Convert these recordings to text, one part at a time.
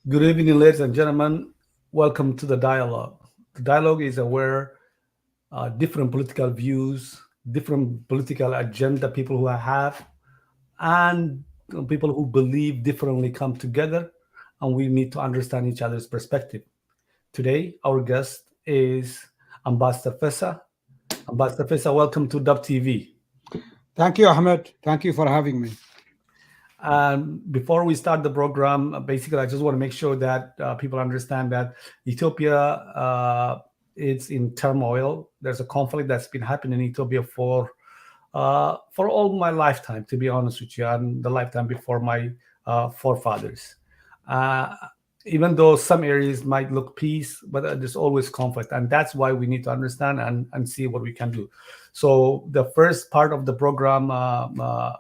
Good evening, ladies and gentlemen. Welcome to the dialogue. The dialogue is where different political views, different political agenda people who have, and people who believe differently come together, and we need to understand each other's perspective. Today, our guest is Ambassador Fessa. Ambassador Fessa, welcome to DhabTV. Thank you, Ahmed. Thank you for having me. And before we start the program, basically, I just want to make sure that people understand that Ethiopia is in turmoil. There's a conflict that's been happening in Ethiopia for all my lifetime, to be honest with you, and the lifetime before my forefathers. Uh, Even though some areas might look peace, but there's always conflict, and that's why we need to understand and see what we can do. So the first part of the program,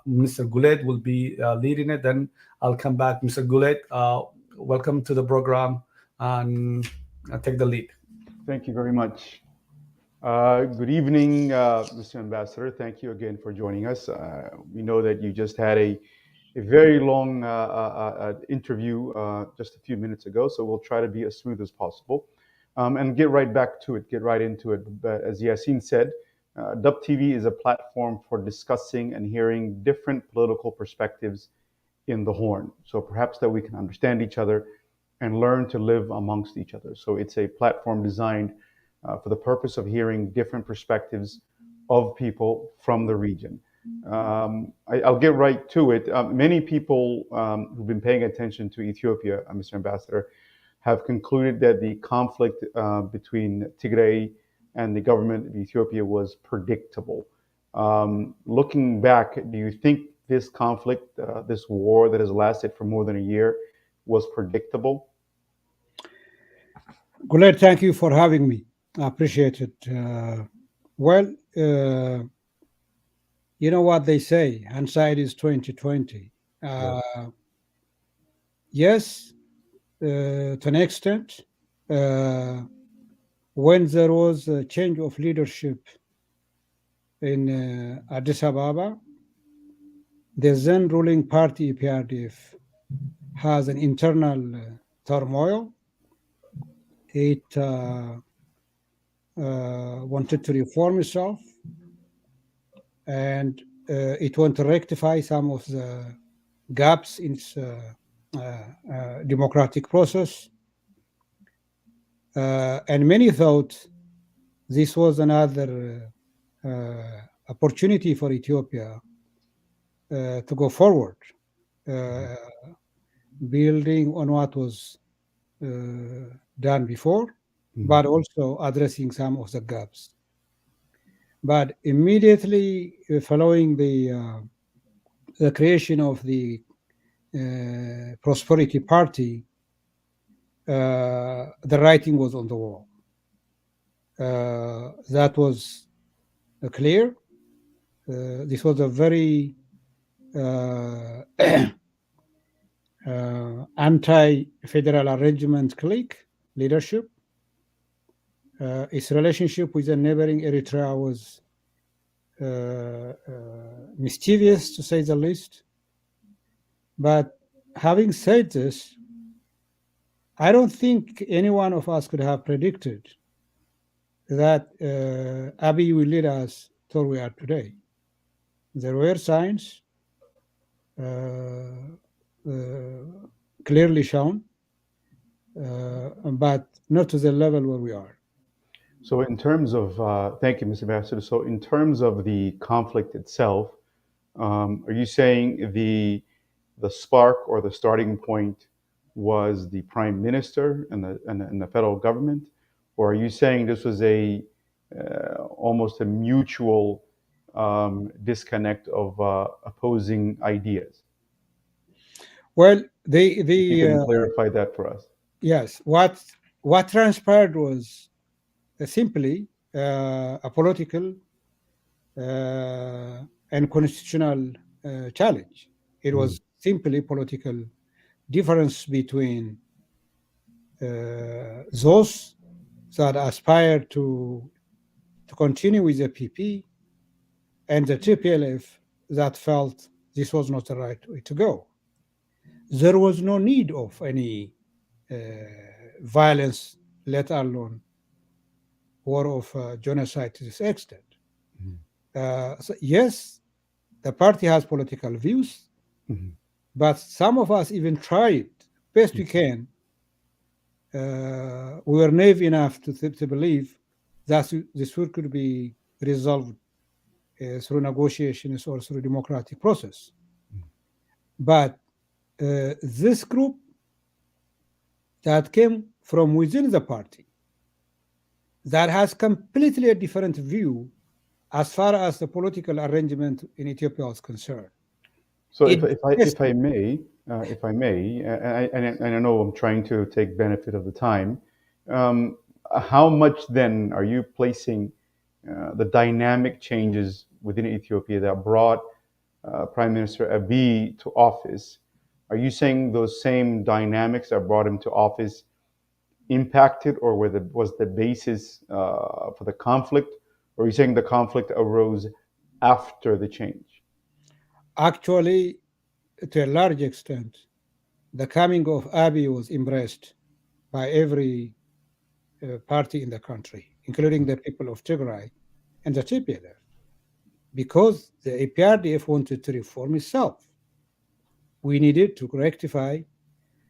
Mr. Goulet will be leading it. Then I'll come back. Mr. Goulet, welcome to the program, and take the lead. Thank you very much. Good evening, Mr. Ambassador. Thank you again for joining us. We know that you just had a very long interview just a few minutes ago, so we'll try to be as smooth as possible and get right back to it, get right into it. But as Yasin said, DhabTV is a platform for discussing and hearing different political perspectives in the Horn. So perhaps that we can understand each other and learn to live amongst each other. So it's a platform designed for the purpose of hearing different perspectives of people from the region. I'll get right to it. Many people who've been paying attention to Ethiopia, Mr. Ambassador, have concluded that the conflict between Tigray and the government of Ethiopia was predictable. Looking back, do you think this conflict, this war that has lasted for more than a year, was predictable? Goulet, thank you for having me. I appreciate it. You know what they say, hindsight is 2020. Yes, to an extent, when there was a change of leadership in Addis Ababa, the then ruling party, EPRDF, has an internal turmoil. It wanted to reform itself, and it wanted to rectify some of the gaps in its democratic process. And many thought this was another opportunity for Ethiopia to go forward, building on what was done before, but also addressing some of the gaps. But immediately following the creation of the Prosperity Party, the writing was on the wall. That was clear. This was a very anti-federal arrangement clique leadership. Its relationship with the neighboring Eritrea was mischievous, to say the least. But having said this, I don't think any one of us could have predicted that Abiy will lead us to where we are today. There were signs clearly shown, but not to the level where we are. So in terms of, thank you, Mr. Ambassador. So in terms of the conflict itself, are you saying the spark or the starting point was the prime minister and the federal government, or are you saying this was almost a mutual disconnect of opposing ideas? Well, you can clarify that for us. Yes, what transpired was simply a political and constitutional challenge. It was simply political difference between those that aspire to continue with the PP and the TPLF that felt this was not the right way to go. There was no need of any violence, let alone war of genocide to this extent. So yes, the party has political views, but some of us even tried best we can. We were naive enough to believe that this could be resolved through negotiations or through democratic process. But this group that came from within the party that has completely a different view as far as the political arrangement in Ethiopia was concerned. So if I may, and I know I'm trying to take benefit of the time, how much then are you placing the dynamic changes within Ethiopia that brought Prime Minister Abiy to office? Are you saying those same dynamics that brought him to office impacted, or was the basis for the conflict? Or are you saying the conflict arose after the change? Actually, to a large extent, the coming of Abiy was embraced by every party in the country, including the people of Tigray and the TPLF, because the APRDF wanted to reform itself. We needed to rectify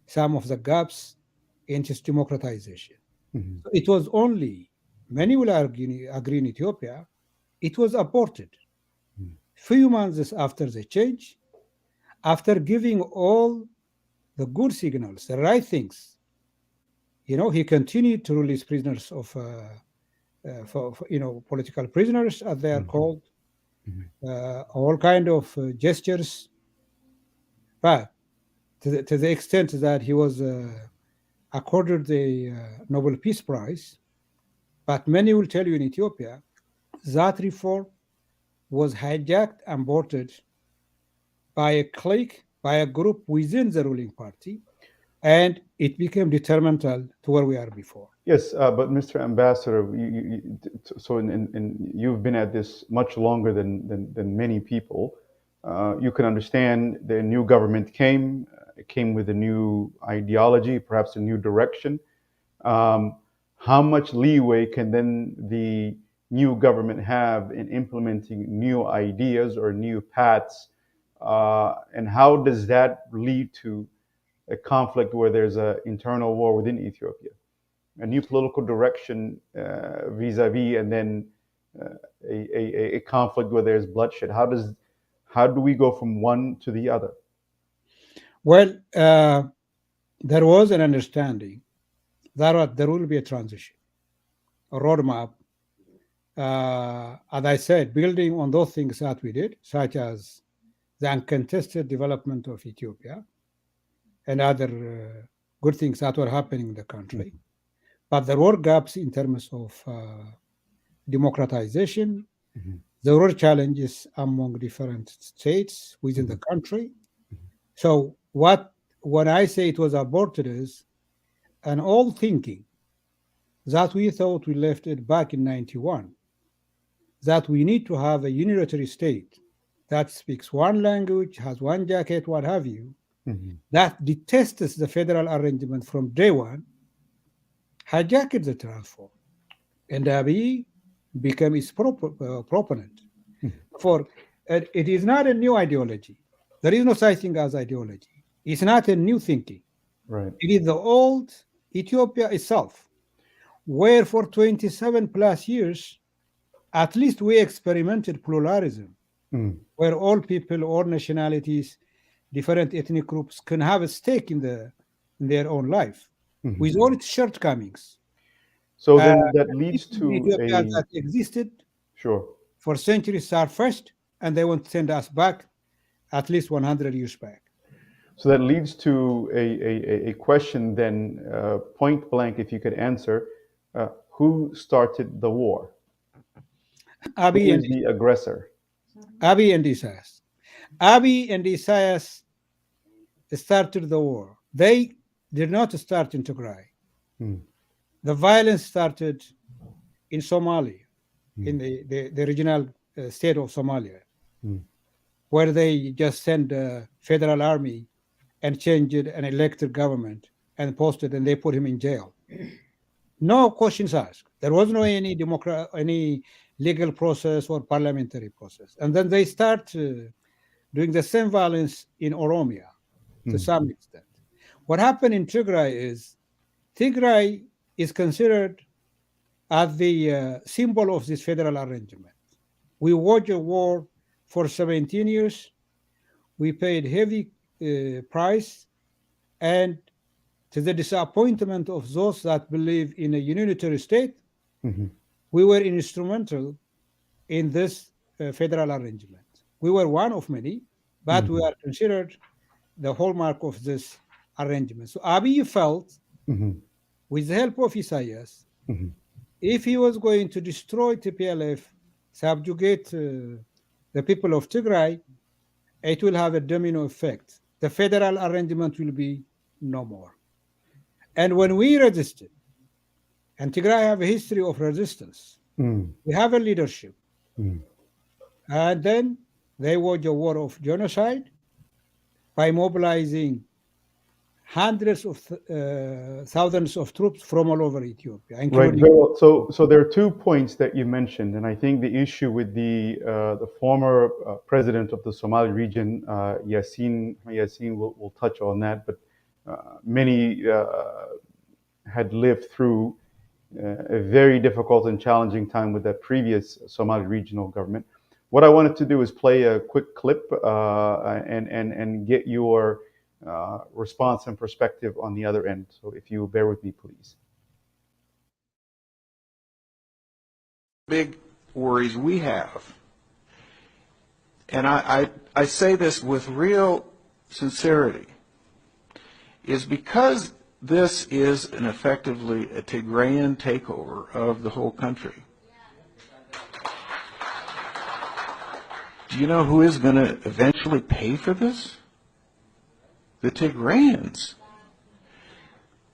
some of the gaps in its democratization. So it was only, many will agree in Ethiopia, it was aborted. Few months after the change, after giving all the good signals, the right things, he continued to release prisoners of, political prisoners, as they are called, all kind of gestures, but to the extent that he was accorded the Nobel Peace Prize. But many will tell you in Ethiopia that reform was hijacked and aborted by a clique, by a group within the ruling party, and it became detrimental to where we are before. Yes, but Mr. Ambassador, you've been at this much longer than many people. You can understand the new government came. It came with a new ideology, perhaps a new direction. How much leeway can then the new government have in implementing new ideas or new paths? And how does that lead to a conflict where there's an internal war within Ethiopia, a new political direction vis-a-vis, and then a conflict where there's bloodshed? How do we go from one to the other? Well, there was an understanding that there will be a transition, a roadmap. As I said, building on those things that we did, such as the uncontested development of Ethiopia and other good things that were happening in the country. But there were gaps in terms of democratization. There were challenges among different states within the country. So when I say it was aborted is an old thinking that we thought we left it back in 91, that we need to have a unitary state that speaks one language, has one jacket, what have you, that detests the federal arrangement from day one, hijacked the transform. And Abiy became its proponent. For it is not a new ideology. There is no such thing as ideology. It's not a new thinking. Right. It is the old Ethiopia itself, where for 27 plus years, at least we experimented pluralism, where all people, all nationalities, different ethnic groups can have a stake in their own life, with all its shortcomings. So then that leads to Ethiopia that existed for centuries are first, and they want to send us back at least 100 years back. So that leads to a question then, point blank, if you could answer, who started the war? Abiy Who and is the aggressor? Abiy and Isaias. Abiy and Isaias started the war. They did not start in Tigray. The violence started in Somalia, in the regional state of Somalia, where they just sent the federal army and changed an elected government and posted, and they put him in jail. No questions asked. There was no any legal process or parliamentary process. And then they start doing the same violence in Oromia to some extent. What happened in Tigray is considered as the symbol of this federal arrangement. We waged a war for 17 years. We paid heavy price, and to the disappointment of those that believe in a unitary state, we were instrumental in this federal arrangement. We were one of many, but we are considered the hallmark of this arrangement. So Abiy felt, with the help of Isaias, if he was going to destroy TPLF, subjugate the people of Tigray, it will have a domino effect. The federal arrangement will be no more. And when we resisted, and Tigray have a history of resistance, we have a leadership, and then they waged a war of genocide by mobilizing hundreds of thousands of troops from all over Ethiopia. Right. Well, so there are 2 points that you mentioned, and I think the issue with the former president of the Somali region, Yasin will touch on that, but many had lived through a very difficult and challenging time with that previous Somali regional government. What I wanted to do is play a quick clip and get your response and perspective on the other end. So if you bear with me, please. Big worries we have, and I say this with real sincerity, is because this is effectively a Tigrayan takeover of the whole country. Do you know who is going to eventually pay for this? The Tigrayans.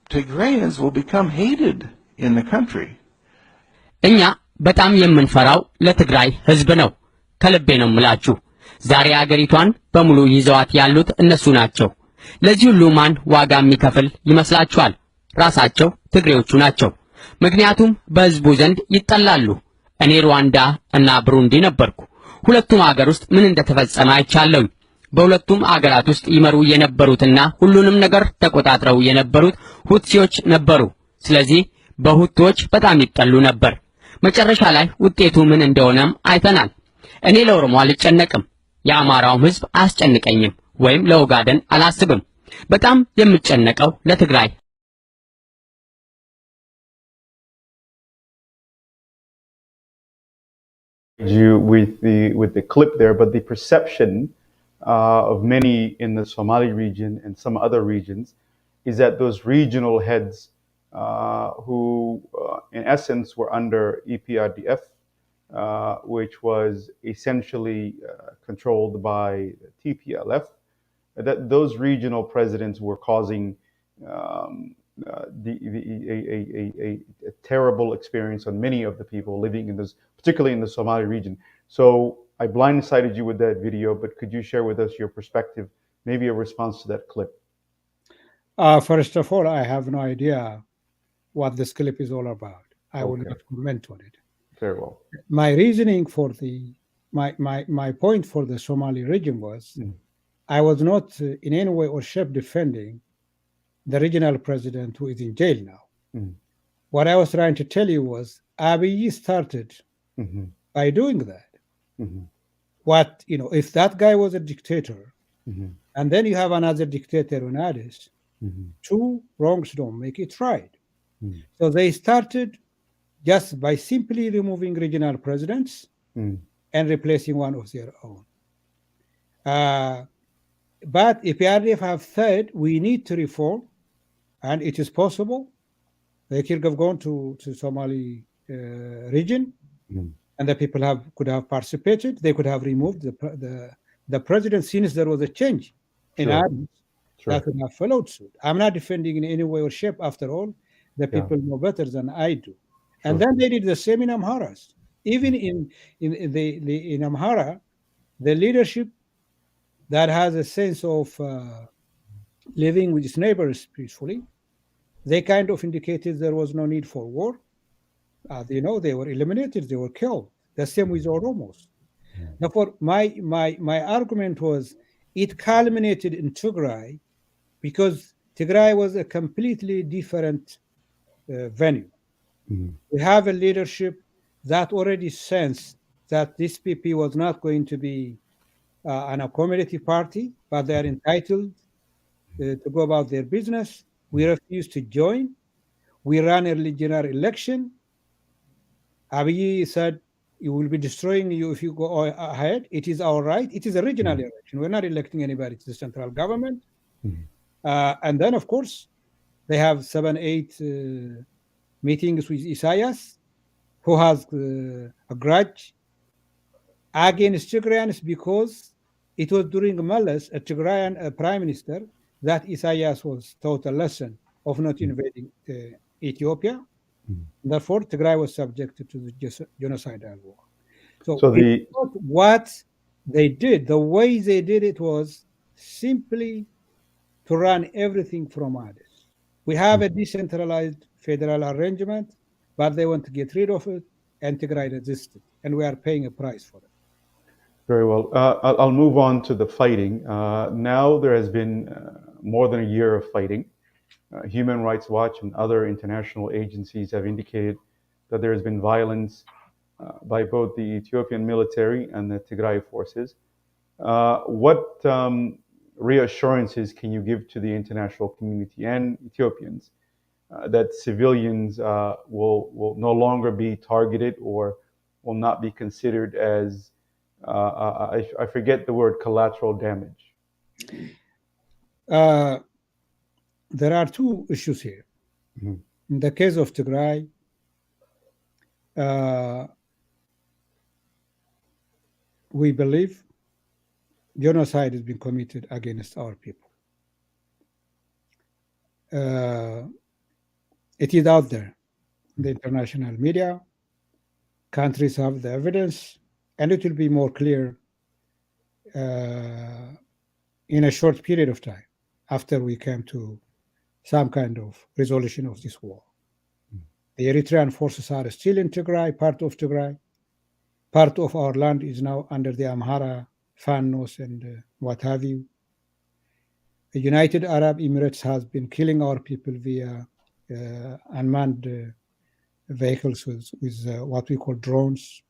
Tigrayans will become hated in the country. እኛ በጣም የምንፈራው ለትግራይ ህዝብ ነው። ከልቤ ነው ምላችሁ። ዛሬ አገሪቷን በሙሉ ይዘዋት ያሉት እነሱ ናቸው። ለዚህ ሁሉ ማን ዋጋ የሚከፍል ይመስላችኋል? ራሳቸው ትግሬዎቹ ናቸው። ምክንያቱም በህዝቡ ዘንድ ይጠላሉ። እኔ ሩዋንዳ እና ብሩንዲ ነበርኩ። ሁለቱም ሀገር ውስጥ ምን እንደተፈጸመ አይቻለሁ። በሁለቱም ሀገራት ውስጥ ይመሩ የነበሩትና ሁሉንም ነገር ተቆጣጥረው የነበሩት ሁቲዎች ነበሩ። ስለዚህ በሁቲዎች በጣም ይጠሉ ነበር። መጨረሻ ላይ ውጤቱ ምን እንደሆነም አይተናል። እኔ ለኦሮሞ አልጨነቅም፣ የአማራው ህዝብ አያስጨንቀኝም፣ ወይም ለኦጋደን አላስብም። በጣም የምጨነቀው ለትግራይ You with the clip there, but the perception of many in the Somali region and some other regions is that those regional heads who in essence were under EPRDF, which was essentially controlled by TPLF, that those regional presidents were causing a terrible experience on many of the people living in this, particularly in the Somali region. So I blindsided you with that video, but could you share with us your perspective, maybe a response to that clip? First of all, I have no idea what this clip is all about. I will not comment on it. Very well. My reasoning for my point for the Somali region was I was not in any way or shape defending the regional president who is in jail now. What I was trying to tell you was Abiy started by doing that. What, if that guy was a dictator, and then you have another dictator in Addis, two wrongs don't make it right. So they started just by simply removing regional presidents and replacing one of their own. But EPRDF have said we need to reform, and it is possible. They could have gone to Somali region, and the people could have participated. They could have removed the president since there was a change in Addis. That could have followed suit. I'm not defending in any way or shape. After all, the people know better than I do. And then they did the same in Amhara. Even in Amhara, the leadership that has a sense of living with its neighbors peacefully, they kind of indicated there was no need for war. They were eliminated, they were killed. The same with Oromos. Therefore, my argument was it culminated in Tigray because Tigray was a completely different venue. We have a leadership that already sensed that this PP was not going to be an accommodative party, but they are entitled to go about their business. We refused to join. We ran a general election. Abiy said, "You will be destroying you if you go ahead. It is our right. It is a regional election. We're not electing anybody to the central government." And then, of course, they have 7-8 meetings with Isaias, who has a grudge against Tigrayans because it was during Meles, a Tigrayan prime minister, that Isaias was taught a lesson of not invading Ethiopia. Therefore, Tigray was subjected to the genocidal war. So what they did, the way they did it was simply to run everything from Addis. We have a decentralized federal arrangement, but they want to get rid of it, and Tigray resisted, and we are paying a price for it. Very well. I'll move on to the fighting. Now there has been more than a year of fighting. Human Rights Watch and other international agencies have indicated that there has been violence by both the Ethiopian military and the Tigray forces. What reassurances can you give to the international community and Ethiopians that civilians will no longer be targeted or will not be considered as, I forget the word, collateral damage? There are two issues here. In the case of Tigray, we believe genocide has been committed against our people. It is out there in the international media. Countries have the evidence, and it will be more clear in a short period of time after we come to some kind of resolution of this war. The Eritrean forces are still in Tigray, part of Tigray. Part of our land is now under the Amhara, Fanos, and what have you. The United Arab Emirates has been killing our people via unmanned vehicles with what we call drones.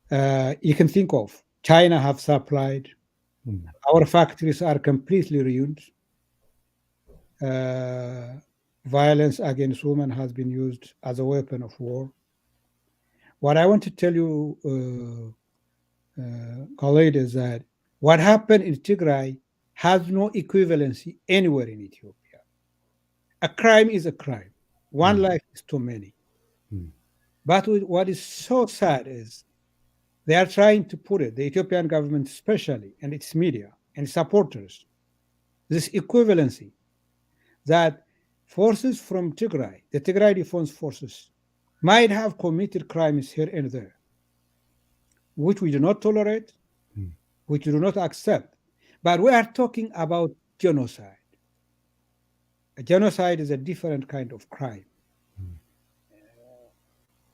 You can think of China have supplied. Our factories are completely ruined. Violence against women has been used as a weapon of war. What I want to tell you, Khalid, is that what happened in Tigray has no equivalency anywhere in Ethiopia. A crime is a crime. One life is too many. But what is so sad is they are trying to put it, the Ethiopian government especially, and its media and supporters, this equivalency that forces from Tigray, the Tigray Defense Forces, might have committed crimes here and there, which we do not tolerate, which we do not accept. But we are talking about genocide. A genocide is a different kind of crime.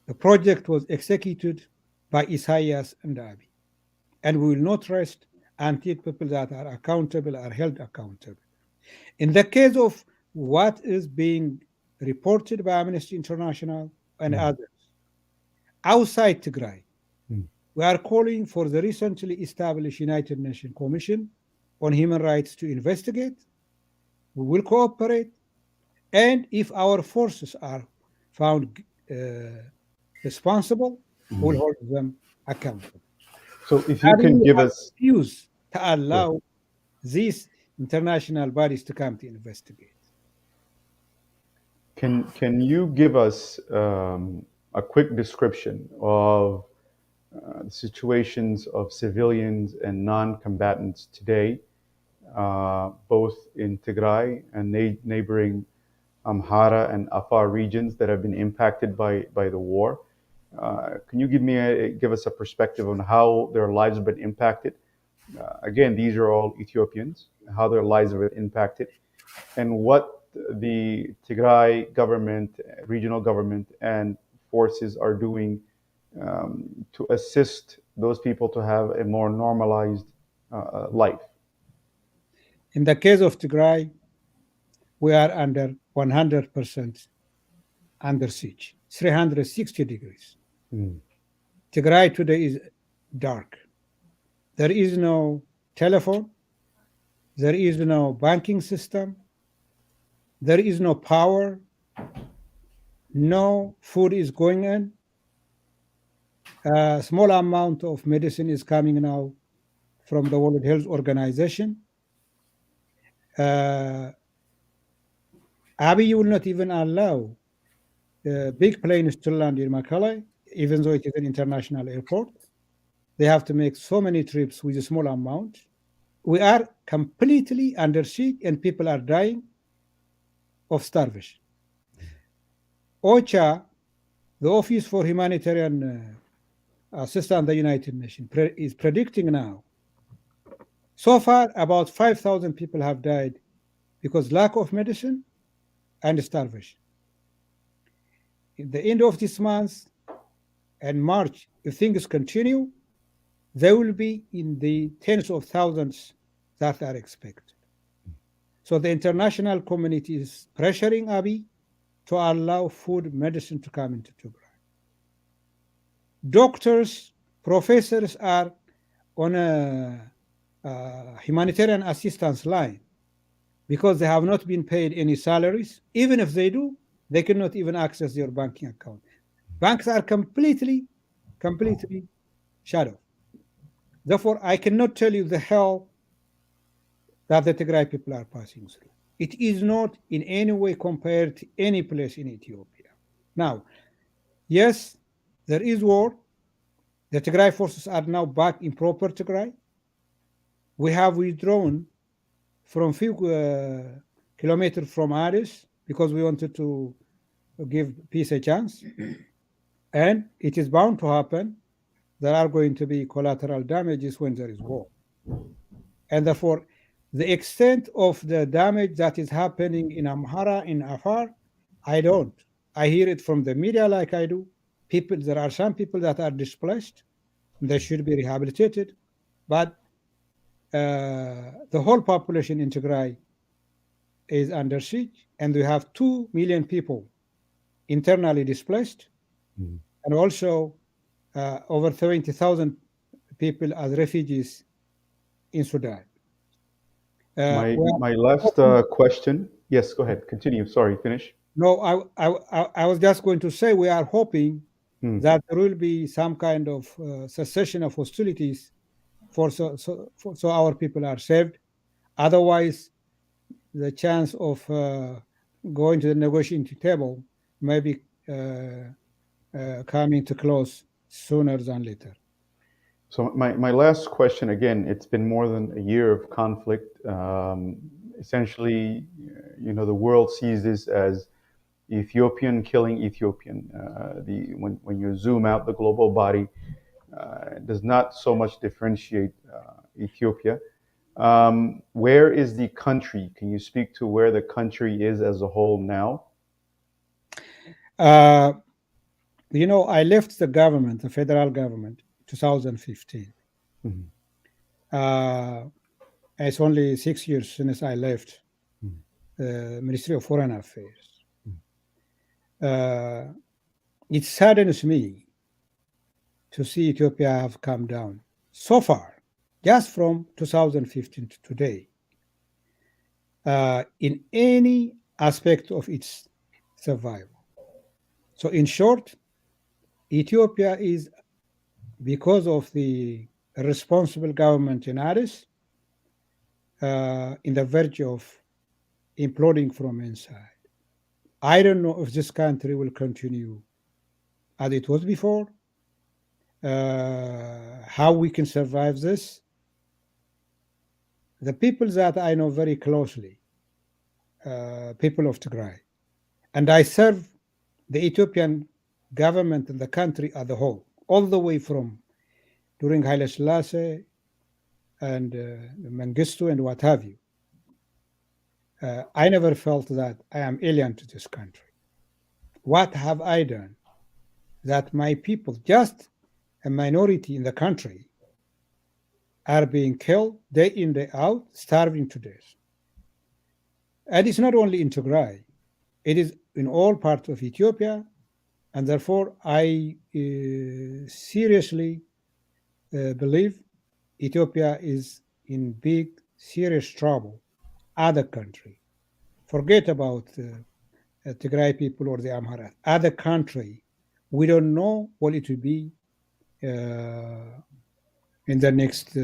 The project was executed by Isaias and Abiy, and we will not rest until people that are accountable are held accountable. In the case of what is being reported by Amnesty International and others, outside Tigray, we are calling for the recently established United Nations Commission on Human Rights to investigate. We will cooperate, and if our forces are found responsible, we'll hold them accountable. So if you can give us... refuse to allow these international bodies to come to investigate. Can you give us a quick description of the situations of civilians and non-combatants today, both in Tigray and neighboring Amhara and Afar regions that have been impacted by the war? Can you give us a perspective on how their lives have been impacted? Again, these are all Ethiopians, how their lives have been impacted, and what the Tigray government, regional government, and forces are doing to assist those people to have a more normalized life? In the case of Tigray, we are under 100% under siege, 360 degrees. Tigray today is dark. There is no telephone. There is no banking system. There is no power. No food is going in. A small amount of medicine is coming now from the World Health Organization. Abiy will not even allow big planes to land in Mekelle, even though it is an international airport. They have to make so many trips with a small amount. We are completely under siege and people are dying of starvation. OCHA, the Office for Humanitarian Assistance of the United Nations, is predicting now. So far, about 5,000 people have died because lack of medicine and starvation. At the end of this month and March, if things continue, there will be in the tens of thousands that are expected. So the international community is pressuring Abiy to allow food, medicine to come into Tigray. Doctors, professors are on a humanitarian assistance line because they have not been paid any salaries. Even if they do, they cannot even access their banking account. Banks are completely shut off. Therefore, I cannot tell you the hell that the Tigray people are passing through. It is not in any way compared to any place in Ethiopia. Now, yes, there is war. The Tigray forces are now back in proper Tigray. We have withdrawn from few kilometers from Addis because we wanted to give peace a chance. And it is bound to happen. There are going to be collateral damages when there is war. And therefore, the extent of the damage that is happening in Amhara, in Afar, I don't. I hear it from the media like I do. There are some people that are displaced. They should be rehabilitated. But the whole population in Tigray is under siege. And we have 2 million people internally displaced. And also over 70,000 people as refugees in Sudan. My last question. Yes, go ahead. Continue. Sorry, finish. No, I was just going to say we are hoping that there will be some kind of cessation of hostilities so our people are saved. Otherwise, the chance of going to the negotiating table may be coming to close sooner than later. So my last question, again, it's been more than a year of conflict. Essentially, the world sees this as Ethiopian killing Ethiopian. When you zoom out, the global body does not so much differentiate Ethiopia. Where is the country? Can you speak to where the country is as a whole now? I left the government, the federal government, 2015. It's only 6 years since I left the Ministry of Foreign Affairs. It saddens me to see Ethiopia have come down so far, just from 2015 to today, in any aspect of its survival. So in short, Ethiopia is, because of the responsible government in Addis, in the verge of imploding from inside. I don't know if this country will continue as it was before, how we can survive this. The people that I know very closely, people of Tigray, and I serve the Ethiopian government and the country as a whole, all the way from during Haile Selassie and Mengistu and what have you. I never felt that I am alien to this country. What have I done that my people, just a minority in the country, are being killed day in, day out, starving to death? And it's not only in Tigray, it is in all parts of Ethiopia. And therefore, I seriously believe Ethiopia is in big, serious trouble. Other country, forget about Tigray people or the Amhara. Other country, we don't know what it will be in the next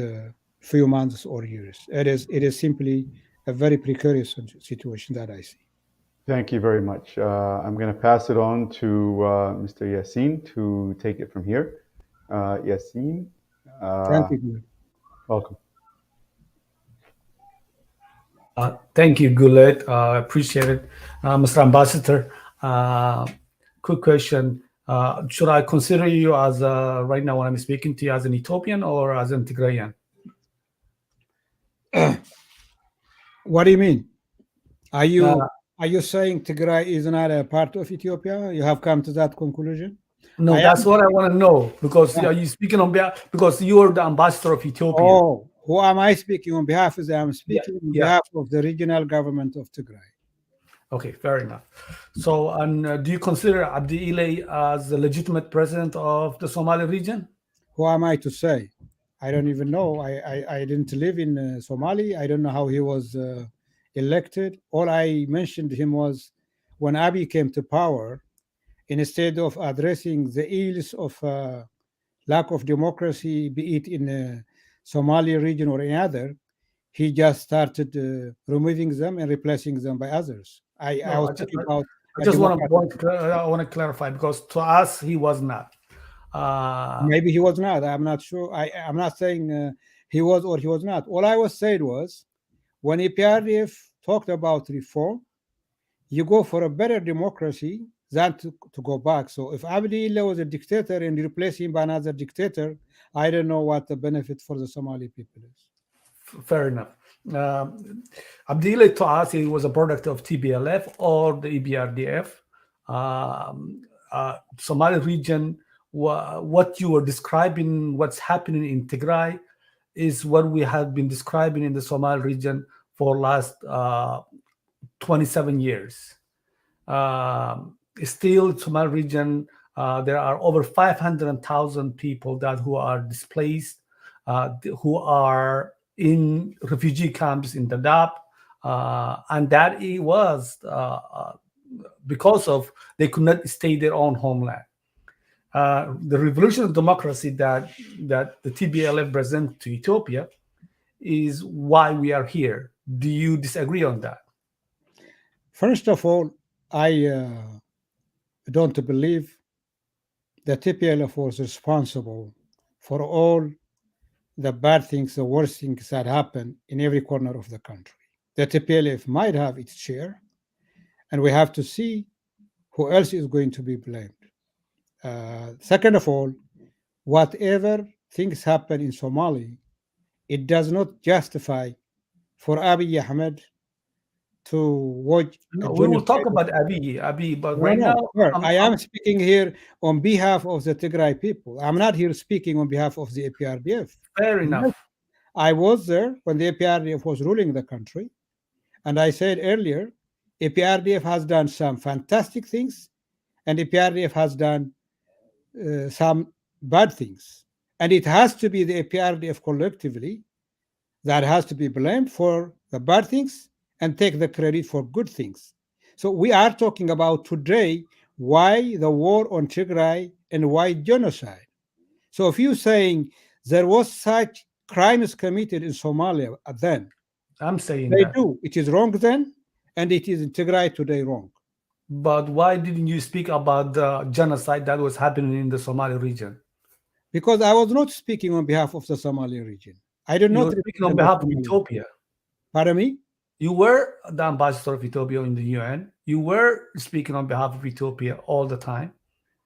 few months or years. It is simply a very precarious situation that I see. Thank you very much. I'm going to pass it on to Mr. Yassin to take it from here. Yassin, Thank you. welcome. Thank you, Gulet. Appreciate it. Mr. Ambassador, quick question. Should I consider you as, right now when I'm speaking to you, as an Ethiopian or as an Tigrayan? What do you mean? Are you saying Tigray is not a part of Ethiopia? You have come to that conclusion? No, that's what I want to know, because are you speaking on behalf, because you are the ambassador of Ethiopia. Oh, who am I speaking on behalf of? I'm speaking on behalf of the Regional Government of Tigray. Okay, fair enough. So, and do you consider Abdi Ile as the legitimate president of the Somali region? Who am I to say? I don't even know. I didn't live in Somali. I don't know how he was elected. All I mentioned him was when Abiy came to power, instead of addressing the ills of lack of democracy, be it in the Somali region or any other, he just started removing them and replacing them by others. I was talking about. I just want to clarify, because to us he was not. Maybe he was not. I'm not sure. I'm not saying he was or he was not. All I was saying was, when EPRDF talked about reform, you go for a better democracy than to go back. So if Abdi Ile was a dictator and replace him by another dictator, I don't know what the benefit for the Somali people is. Fair enough. Abdi Ile to us, he was a product of TPLF or the EPRDF. Somali region, what you were describing, what's happening in Tigray, is what we have been describing in the Somali region for last 27 years. Still, Somali region, there are over 500,000 people who are displaced, who are in refugee camps in Dadaab, and that it was because of they could not stay their own homeland. The revolution of democracy that the TPLF present to Ethiopia is why we are here. Do you disagree on that? First of all, I don't believe that TPLF was responsible for all the bad things, the worst things that happen in every corner of the country. The TPLF might have its share, and we have to see who else is going to be blamed. Second of all, whatever things happen in Somalia, it does not justify for Abiy Ahmed to watch. No, we will talk about Abiy, but right now I am speaking here on behalf of the Tigray people. I'm not here speaking on behalf of the EPRDF. Fair enough. I was there when the EPRDF was ruling the country, and I said earlier, EPRDF has done some fantastic things, and EPRDF has done some bad things. And it has to be the EPRDF collectively that has to be blamed for the bad things and take the credit for good things. So we are talking about today why the war on Tigray and why genocide. So if you're saying there was such crimes committed in Somalia then, I'm saying they that. do. It is wrong then, and it is in Tigray today wrong. But why didn't you speak about the genocide that was happening in the Somali region? Because I was not speaking on behalf of the Somali region. I did not. You were speaking on behalf of Ethiopia. Pardon me? You were the ambassador of Ethiopia in the UN. You were speaking on behalf of Ethiopia all the time.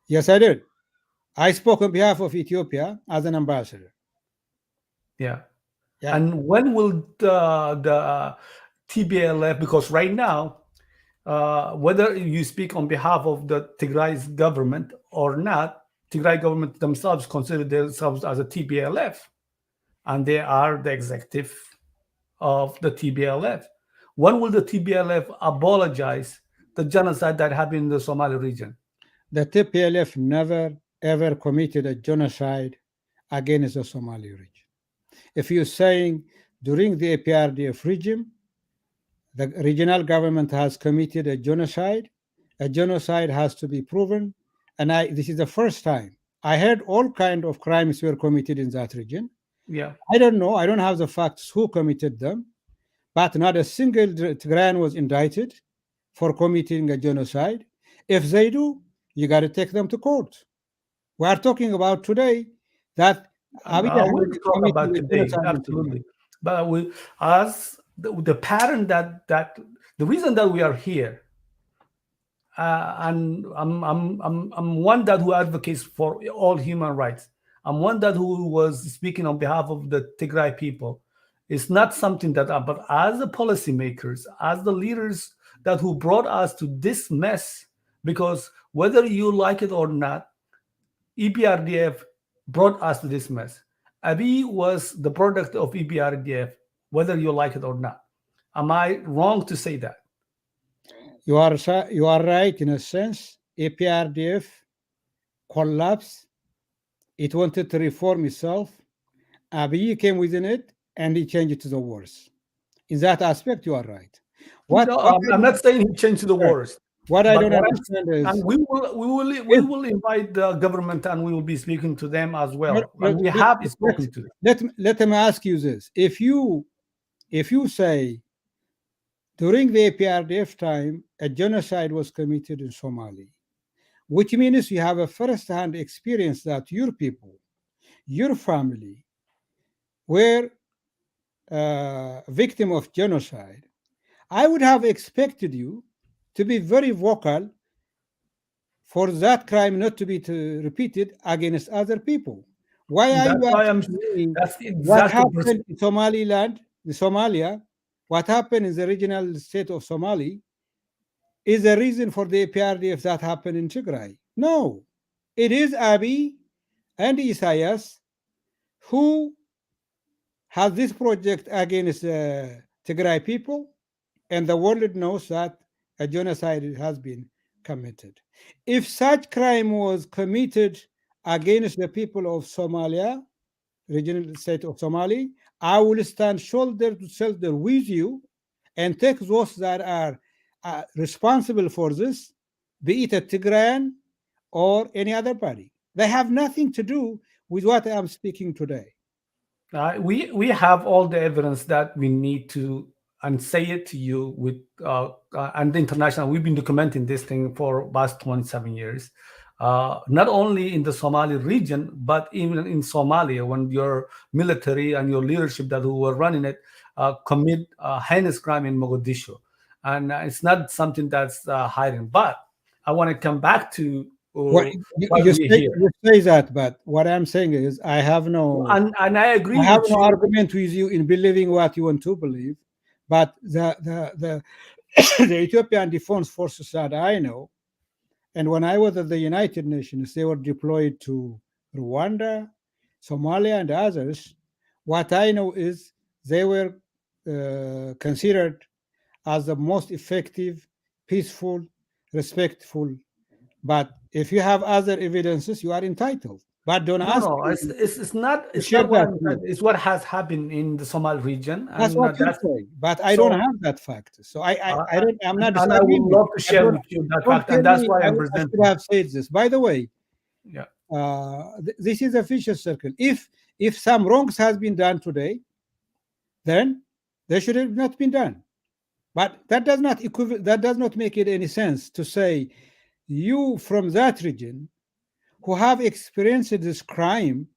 Yes, I did. I spoke on behalf of Ethiopia as an ambassador. Yeah. Yeah. And when will the TPLF, because right now, whether you speak on behalf of the Tigray's government or not, Tigray government themselves consider themselves as a TPLF, and they are the executive of the TPLF. When will the TPLF apologize the genocide that happened in the Somali region? The TPLF never ever committed a genocide against the Somali region. If you're saying during the APRDF regime, the regional government has committed a genocide has to be proven. And this is the first time. I heard all kinds of crimes were committed in that region. Yeah. I don't know. I don't have the facts who committed them, but not a single Tigrayan was indicted for committing a genocide. If they do, you got to take them to court. We are talking about today that we'll talk about today, absolutely. But as the pattern that the reason that we are here, and I'm one that who advocates for all human rights. I'm one that who was speaking on behalf of the Tigray people. It's not something that, but as the policymakers, as the leaders that who brought us to this mess, because whether you like it or not, EPRDF brought us to this mess. Abiy was the product of EPRDF, whether you like it or not. Am I wrong to say that? You are right in a sense. EPRDF collapsed. It wanted to reform itself. Abiy came within it and he changed it to the worst. In that aspect, you are right. I'm not saying he changed to the worst. What I don't understand is, and we will invite the government and we will be speaking to them as well. We have spoken to them. Let me ask you this: if you say during the APRDF time a genocide was committed in Somalia, which means you have a first-hand experience that your people, your family, were victim of genocide, I would have expected you to be very vocal for that crime not to be repeated against other people. Why are you saying what happened in Somaliland, Somalia, what happened in the regional state of Somali is the reason for the APRDF that happened in Tigray? No, it is Abiy and Isaias who has this project against Tigray people, and the world knows that a genocide has been committed. If such crime was committed against the people of Somalia, regional state of Somali, I will stand shoulder to shoulder with you and take those that are responsible for this, be it a Tigrayan or any other party. They have nothing to do with what I'm speaking today. We have all the evidence that we need to and say it to you with and the international. We've been documenting this thing for past 27 years, not only in the Somali region, but even in Somalia, when your military and your leadership that who were running it commit heinous crime in Mogadishu. And it's not something that's hiding. But I want to come back to you say that, but what I'm saying is I have no and I agree. I have no argument with you in believing what you want to believe. But the Ethiopian Defense Forces that I know, and when I was at the United Nations, they were deployed to Rwanda, Somalia, and others. What I know is they were considered as the most effective, peaceful, respectful. But if you have other evidences, you are entitled. But don't ask. No, it's not. It's not what it's what has happened in the Somali region. That's what you're saying. But I don't have that fact. So I'm not. And I would love to share with you that fact, and that's why I'm presenting. I should have said this. By the way, yeah. This is a vicious circle. If some wrongs has been done today, then they should have not been done. But that does not make it any sense to say you from that region who have experienced this crime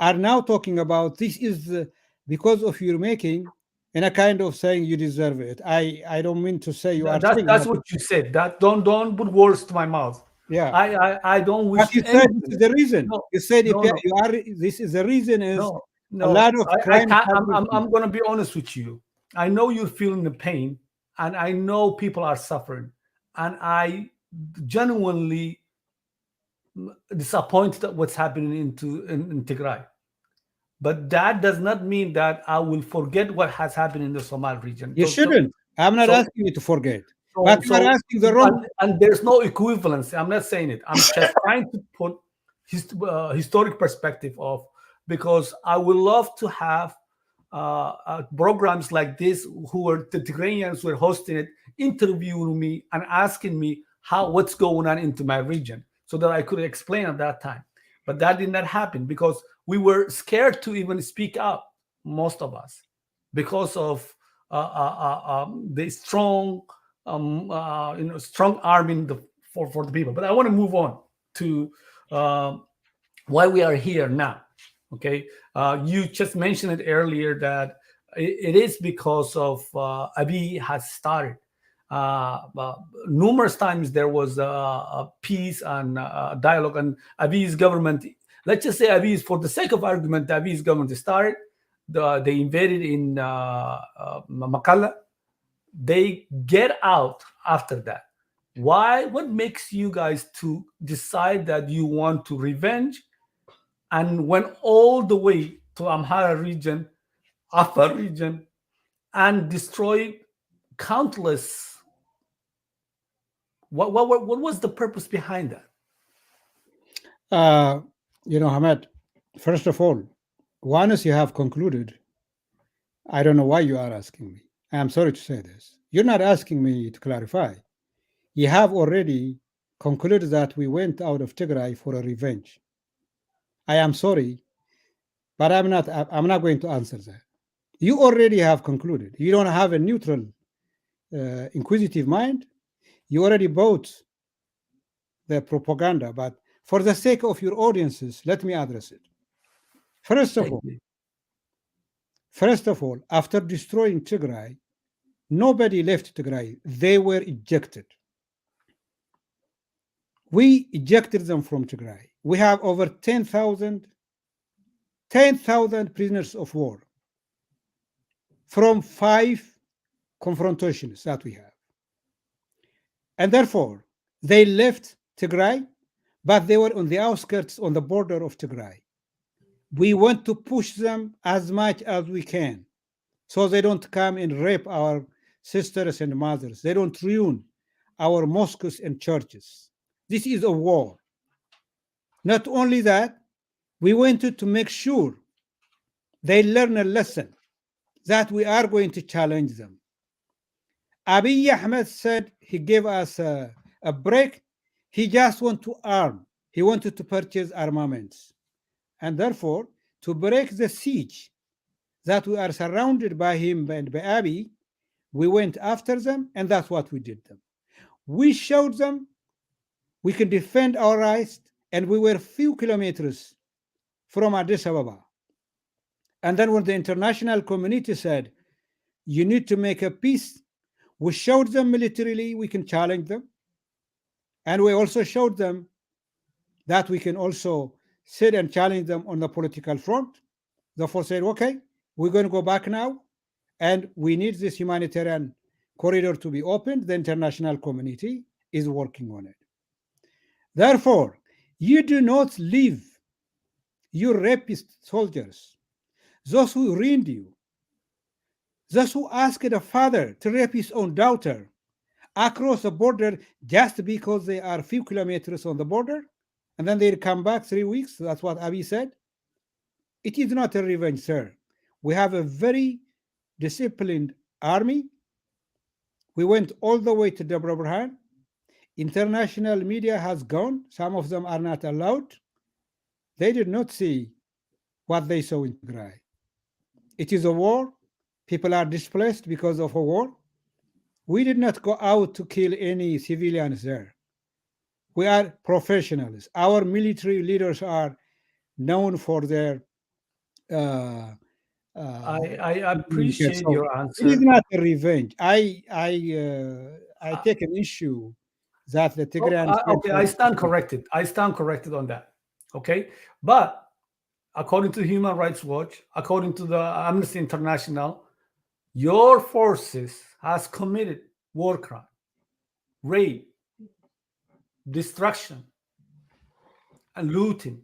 are now talking about this is because of your making, and a kind of saying you deserve it. I don't mean to say you are. That's what you said. That don't put words to my mouth. Yeah, I don't wish. But you said this is the reason. No, you said you are. This is the reason. Is a lot of crime. I'm going to be honest with you. I know you're feeling the pain, and I know people are suffering, and I genuinely disappointed at what's happening in Tigray. But that does not mean that I will forget what has happened in the Somali region. You shouldn't. I'm not so- asking you to forget. But you are asking the wrong. and there's no equivalence. I'm not saying it. I'm just trying to put historic perspective of, because I would love to have programs like this, who are the Tigrayans who are hosting it, interviewing me and asking me what's going on into my region, so that I could explain at that time. But that did not happen because we were scared to even speak out, most of us, because of the strong, strong arming for the people. But I want to move on to why we are here now. Okay, you just mentioned it earlier that it is because of Abiy has started. Numerous times there was a peace and dialogue, and Abiy's government, let's just say Abiy, for the sake of argument, Abiy's government started. They invaded in Makalla. They get out after that. Why? What makes you guys to decide that you want to revenge and went all the way to Amhara region, Afar region, and destroyed countless? What was the purpose behind that? Ahmed, first of all, once you have concluded, I don't know why you are asking me. I'm sorry to say this. You're not asking me to clarify. You have already concluded that we went out of Tigray for a revenge. I am sorry, but I'm not going to answer that. You already have concluded. You don't have a neutral, inquisitive mind. You already bought the propaganda, but for the sake of your audiences, let me address it. First of all, after destroying Tigray, nobody left Tigray. They were ejected. We ejected them from Tigray. We have over 10,000 prisoners of war from 5 confrontations that we have. And therefore, they left Tigray, but they were on the outskirts, on the border of Tigray. We want to push them as much as we can so they don't come and rape our sisters and mothers. They don't ruin our mosques and churches. This is a war. Not only that, we wanted to make sure they learn a lesson that we are going to challenge them. Abiy Ahmed said he gave us a break. He just wanted to arm. He wanted to purchase armaments. And therefore, to break the siege that we are surrounded by him and by Abiy, we went after them, and that's what we did them. We showed them we can defend our rights, and we were few kilometers from Addis Ababa. And then when the international community said, you need to make a peace, we showed them militarily we can challenge them. And we also showed them that we can also sit and challenge them on the political front. Therefore said, okay, we're going to go back now, and we need this humanitarian corridor to be opened. The international community is working on it. Therefore, you do not leave your rapist soldiers, those who ruined you, those who asked a father to rape his own daughter across the border just because they are a few kilometers on the border, and then they come back 3 weeks. That's what Abiy said. It is not a revenge, sir. We have a very disciplined army. We went all the way to Debre Birhan. International media has gone. Some of them are not allowed. They did not see what they saw in Tigray. It is a war. People are displaced because of a war. We did not go out to kill any civilians there. We are professionals. Our military leaders are known for their I appreciate your answer. It is not a revenge. I take an issue that the Tigrayans. Okay, I stand corrected. I stand corrected on that. Okay, but according to Human Rights Watch, according to the Amnesty International, Your forces has committed war crime, rape, destruction, and looting.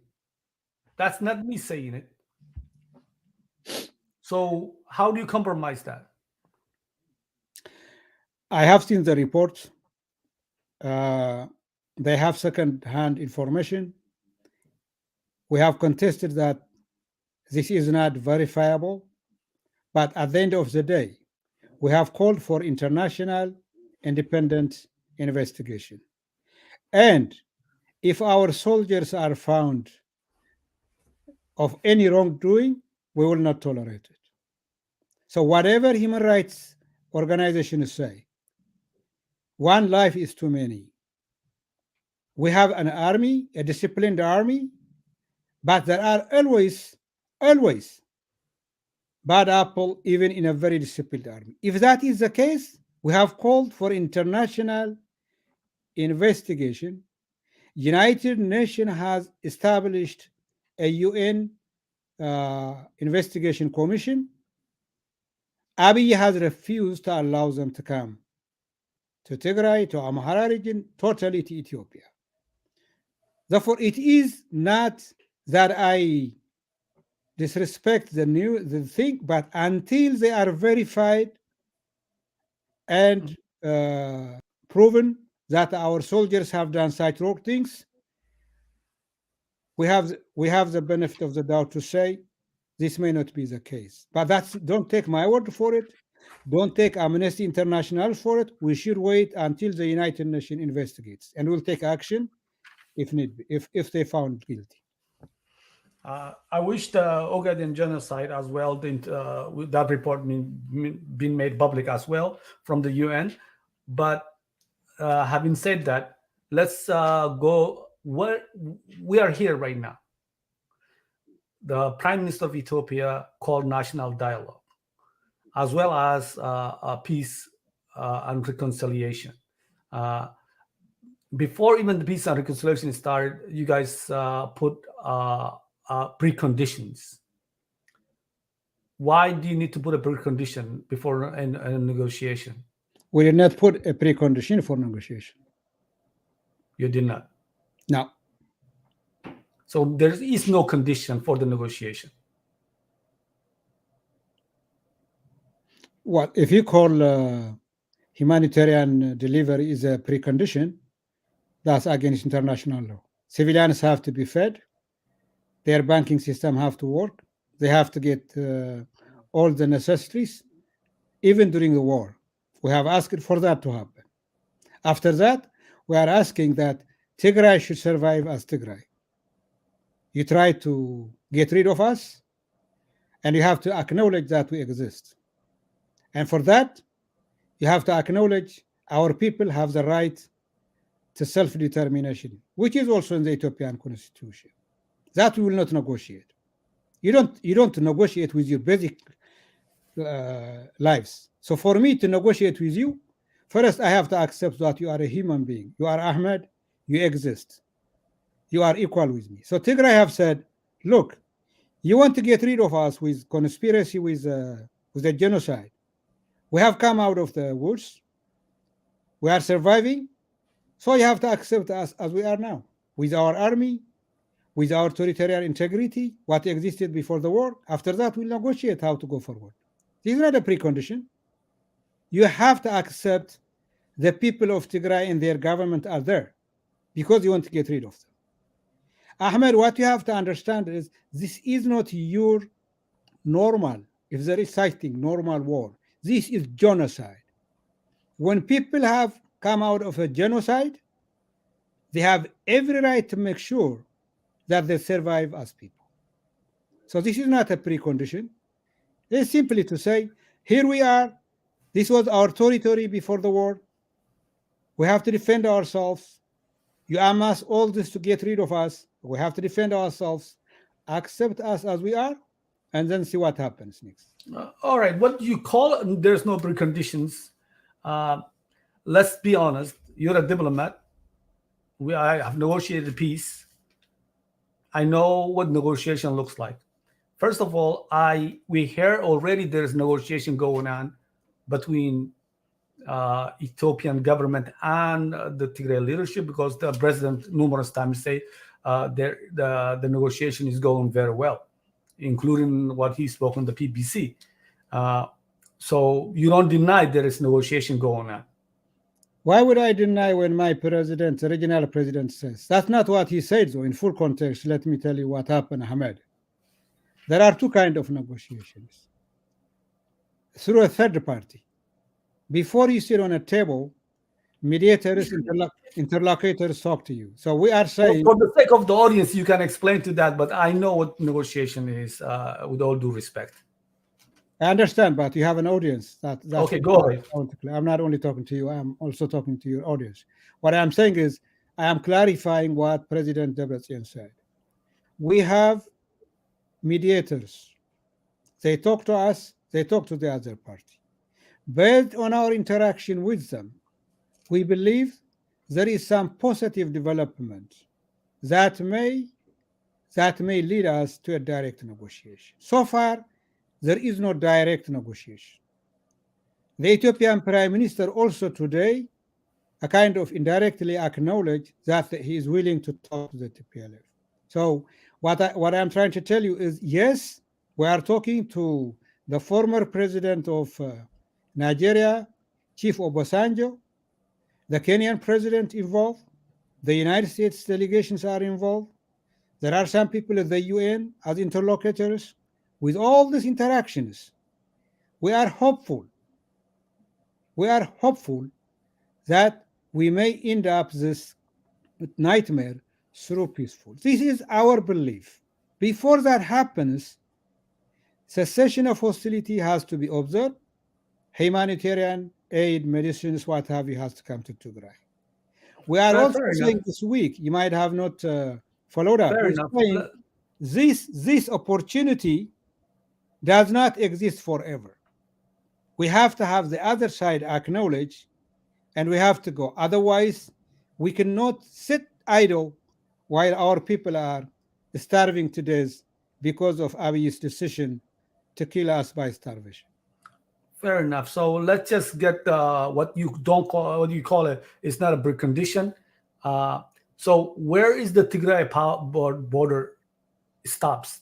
That's not me saying it. So how do you compromise that? I have seen the report. They have second-hand information. We have contested that this is not verifiable, but at the end of the day, we have called for international independent investigation. And if our soldiers are found of any wrongdoing, we will not tolerate it. So whatever human rights organizations say, one life is too many. We have an army, a disciplined army, but there are always bad apple even in a very disciplined army. If that is the case, we have called for international investigation. United Nations has established a UN investigation commission. Abiy has refused to allow them to come to Tigray, to Amhara region, totally to Ethiopia. Therefore, it is not that I disrespect the thing, but until they are verified and proven that our soldiers have done such wrong things, we have the benefit of the doubt to say this may not be the case. But don't take my word for it. Don't take Amnesty International for it. We should wait until the United Nations investigates, and we'll take action if need be, if they found guilty. I wish the Ogaden genocide as well with that report been made public as well from the UN. But having said that, let's go where we are here right now. The Prime Minister of Ethiopia called national dialogue, as well as peace and reconciliation. Before even the peace and reconciliation started, you guys put preconditions. Why do you need to put a precondition before a negotiation? We did not put a precondition for negotiation. You did not? No. So there is no condition for the negotiation. Well, if you call humanitarian delivery is a precondition, that's against international law. Civilians have to be fed. Their banking system have to work. They have to get all the necessities, even during the war. We have asked for that to happen. After that, we are asking that Tigray should survive as Tigray. You try to get rid of us, and you have to acknowledge that we exist. And for that, you have to acknowledge our people have the right to self-determination, which is also in the Ethiopian constitution. That we will not negotiate. You don't negotiate with your basic lives. So for me to negotiate with you, first I have to accept that you are a human being. You are Ahmed. You exist. You are equal with me. So Tigray have said, look, you want to get rid of us with conspiracy, with the genocide. We have come out of the woods. We are surviving. So you have to accept us as we are now, with our army, with our territorial integrity, what existed before the war. After that, we'll negotiate how to go forward. This is not a precondition. You have to accept the people of Tigray and their government are there because you want to get rid of them. Ahmed, what you have to understand is this is not your normal, if there is such thing, normal war. This is genocide. When people have come out of a genocide, they have every right to make sure that they survive as people. So this is not a precondition. It's simply to say, here we are. This was our territory before the war. We have to defend ourselves. You amass all this to get rid of us. We have to defend ourselves. Accept us as we are, and then see what happens next. All right. What do you call there's no preconditions? Let's be honest. You're a diplomat. I have negotiated peace. I know what negotiation looks like. First of all, we hear already there's negotiation going on between Ethiopian government and the Tigray leadership, because the president numerous times say the negotiation is going very well, including what he spoke on the PBC. So you don't deny there is negotiation going on. Why would I deny when my president, the regional president, says? That's not what he said, though. In full context, let me tell you what happened, Ahmed. There are two kinds of negotiations. Through a third party. Before you sit on a table, mediators, interlocutors talk to you. So we are saying... For the sake of the audience, you can explain to that, but I know what negotiation is, with all due respect. I understand, but you have an audience. That's okay, go ahead. I'm not only talking to you, I'm also talking to your audience. What I'm saying is, I am clarifying what President DhabTV said. We have mediators. They talk to us, they talk to the other party. Based on our interaction with them, we believe there is some positive development that may lead us to a direct negotiation. So far, there is no direct negotiation. The Ethiopian Prime Minister also today kind of indirectly acknowledged that he is willing to talk to the TPLF. So what I'm trying to tell you is, yes, we are talking to the former president of Nigeria, Chief Obasanjo, the Kenyan president involved, the United States delegations are involved. There are some people at the UN as interlocutors. With all these interactions, we are hopeful. We are hopeful that we may end up this nightmare through peaceful. This is our belief. Before that happens, cessation of hostility has to be observed. Humanitarian aid, medicines, what have you, has to come to Tigray. We are also saying this week, you might have not followed up. This opportunity does not exist forever. We have to have the other side acknowledge, and we have to go. Otherwise, we cannot sit idle while our people are starving to death because of Abiy's decision to kill us by starvation. Fair enough. So let's just get what you call it. It's not a precondition. So where is the Tigray border stops?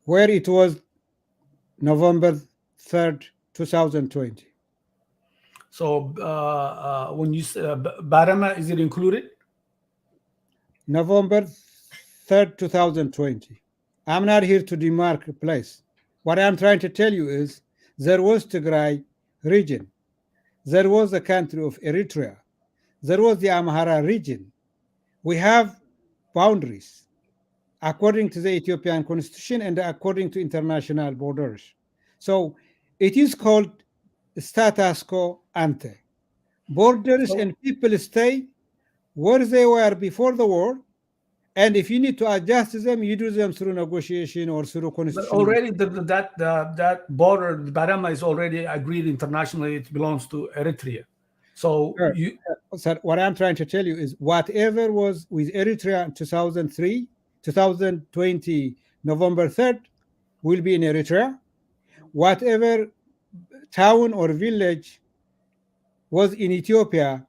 Where it was November 3rd, 2020. So when you say Barama, is it included? November 3rd, 2020. I'm not here to demark a place. What I'm trying to tell you is there was Tigray region. There was the country of Eritrea. There was the Amhara region. We have boundaries according to the Ethiopian constitution and according to international borders. So it is called status quo ante. Borders and people stay where they were before the war, and if you need to adjust them, you do them through negotiation or through constitution. But already that border, Barama, is already agreed internationally. It belongs to Eritrea. So sir, what I'm trying to tell you is whatever was with Eritrea in 2003, 2020, November 3rd, will be in Eritrea. Whatever town or village was in Ethiopia,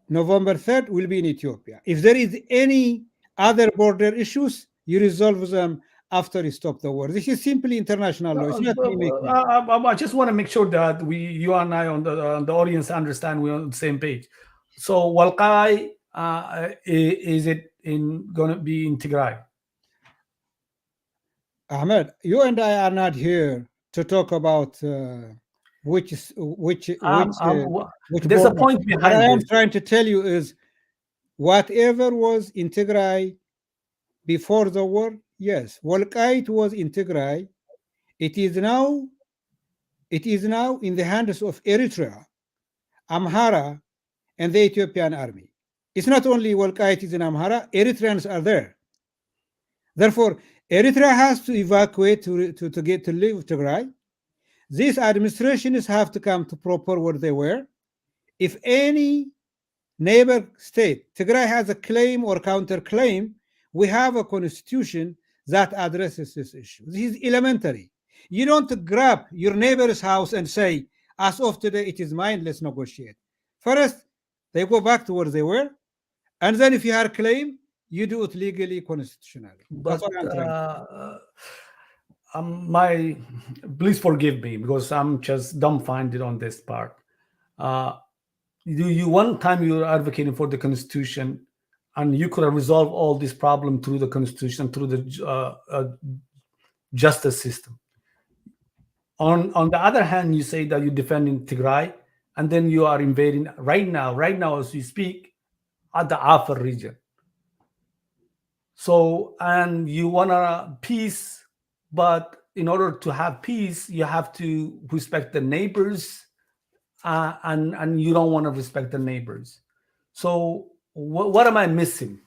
November 3rd will be in Ethiopia. If there is any other border issues, you resolve them after you stop the war. This is simply international law. It's not I just want to make sure that you and I on the audience understand we're on the same page. So Walqai, is it going to be in Tigray? Ahmed, you and I are not here to talk about which there's border. a point behind what I am this. trying to tell you is whatever was in Tigray before the war, yes, Walqait was in Tigray. It is now in the hands of Eritrea, Amhara, and the Ethiopian army. It's not only Walqait is in Amhara, Eritreans are there. Therefore, Eritrea has to evacuate to get to leave Tigray. These administrations have to come to proper where they were. If any neighbor state, Tigray has a claim or counterclaim, we have a constitution that addresses this issue. This is elementary. You don't grab your neighbor's house and say, As of today, it is mine. Let's negotiate. First, they go back to where they were, and then if you have a claim, you do it legally, constitutionally. That's But what I'm trying. please forgive me because I'm just dumbfounded on this part. One time you were advocating for the constitution, and you could have resolved all this problem through the constitution, through the justice system. On the other hand, you say that you're defending Tigray, and then you are invading right now as we speak, at the Afar region. So, and you want a peace, but in order to have peace, you have to respect the neighbors, and you don't want to respect the neighbors. So, what am I missing?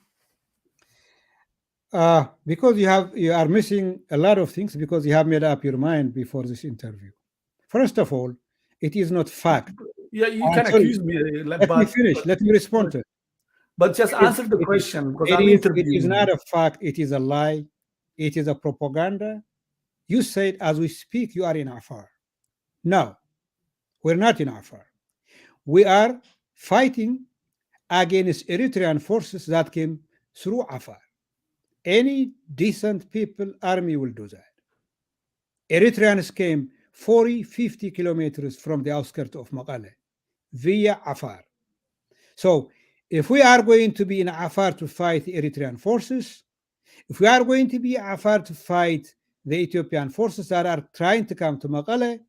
Because you are missing a lot of things because you have made up your mind before this interview. First of all, it is not fact. Yeah, you can accuse me. Let me finish. Let me respond to it. But just answer the question because I'm interviewing. It is not a fact. It is a lie. It is a propaganda. You said as we speak, you are in Afar. No, we're not in Afar. We are fighting against Eritrean forces that came through Afar. Any decent people, army will do that. Eritreans came 40, 50 kilometers from the outskirts of Mekelle via Afar. So if we are going to be in Afar to fight the Eritrean forces, if we are going to be in Afar to fight the Ethiopian forces that are trying to come to Mekelle,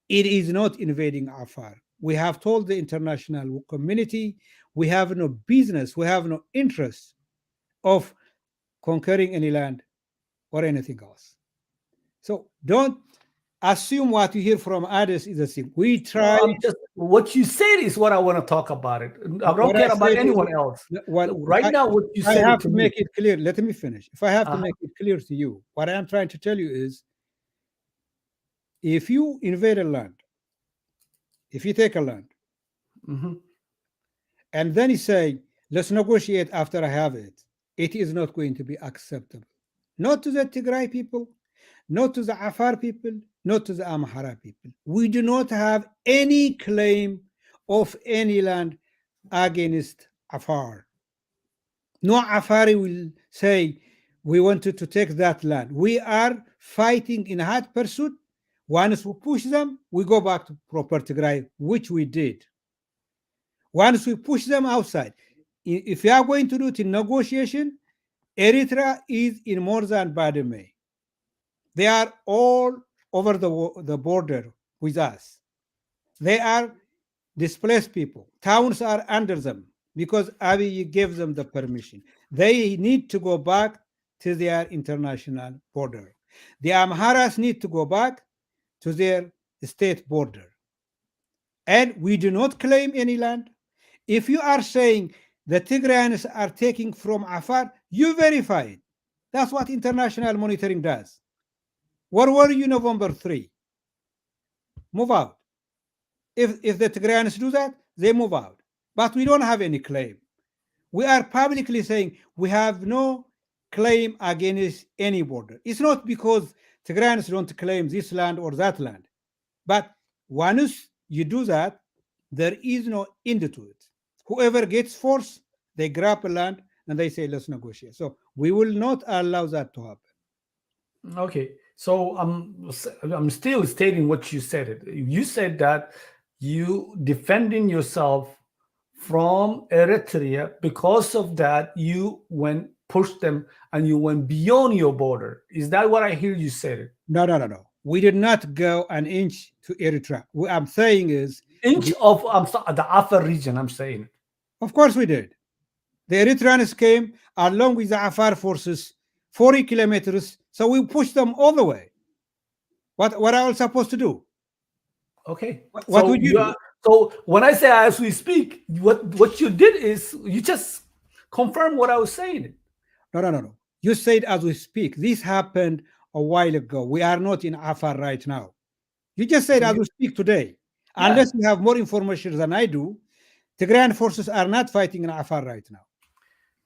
it is not invading Afar. We have told the international community we have no business, we have no interest of conquering any land or anything else. So don't assume what you hear from others is the same. We try. What you said is what I want to talk about. I don't care about anyone else. Right now, what you said. I have to make it clear. Let me finish. If I have to make it clear to you, what I am trying to tell you is, if you invade a land, if you take a land, and then you say, let's negotiate after I have it, it is not going to be acceptable. Not to the Tigray people, not to the Afar people, not to the Amhara people. We do not have any claim of any land against Afar. No Afari will say, we wanted to take that land. We are fighting in hot pursuit. Once we push them, we go back to proper Tigray, which we did. Once we push them outside, if you are going to do it in negotiation, Eritrea is in more than Bademe. They are all over the border with us. They are displaced people. Towns are under them because Abiy gave them the permission. They need to go back to their international border. The Amharas need to go back to their state border. And we do not claim any land. If you are saying the Tigrayans are taking from Afar, you verify it. That's what international monitoring does. Where were you November 3? Move out. If the Tigrayans do that, they move out. But we don't have any claim. We are publicly saying we have no claim against any border. It's not because Tigrayans don't claim this land or that land. But once you do that, there is no end to it. Whoever gets force, they grab a land and they say, let's negotiate. So we will not allow that to happen. Okay. So I'm still stating what you said. You said that you defending yourself from Eritrea. Because of that, you pushed them and you went beyond your border. Is that what I hear you said? No. We did not go an inch to Eritrea. What I'm saying is inch of the Afar region. I'm saying. Of course we did. The Eritreans came along with the Afar forces 40 kilometers, so we pushed them all the way. What are we supposed to do? Okay. What would you do? So when I say as we speak, what you did is you just confirm what I was saying. No. You said as we speak. This happened a while ago. We are not in Afar right now. You just said as we speak today. Yeah. Unless you have more information than I do, Tigrayan forces are not fighting in Afar right now.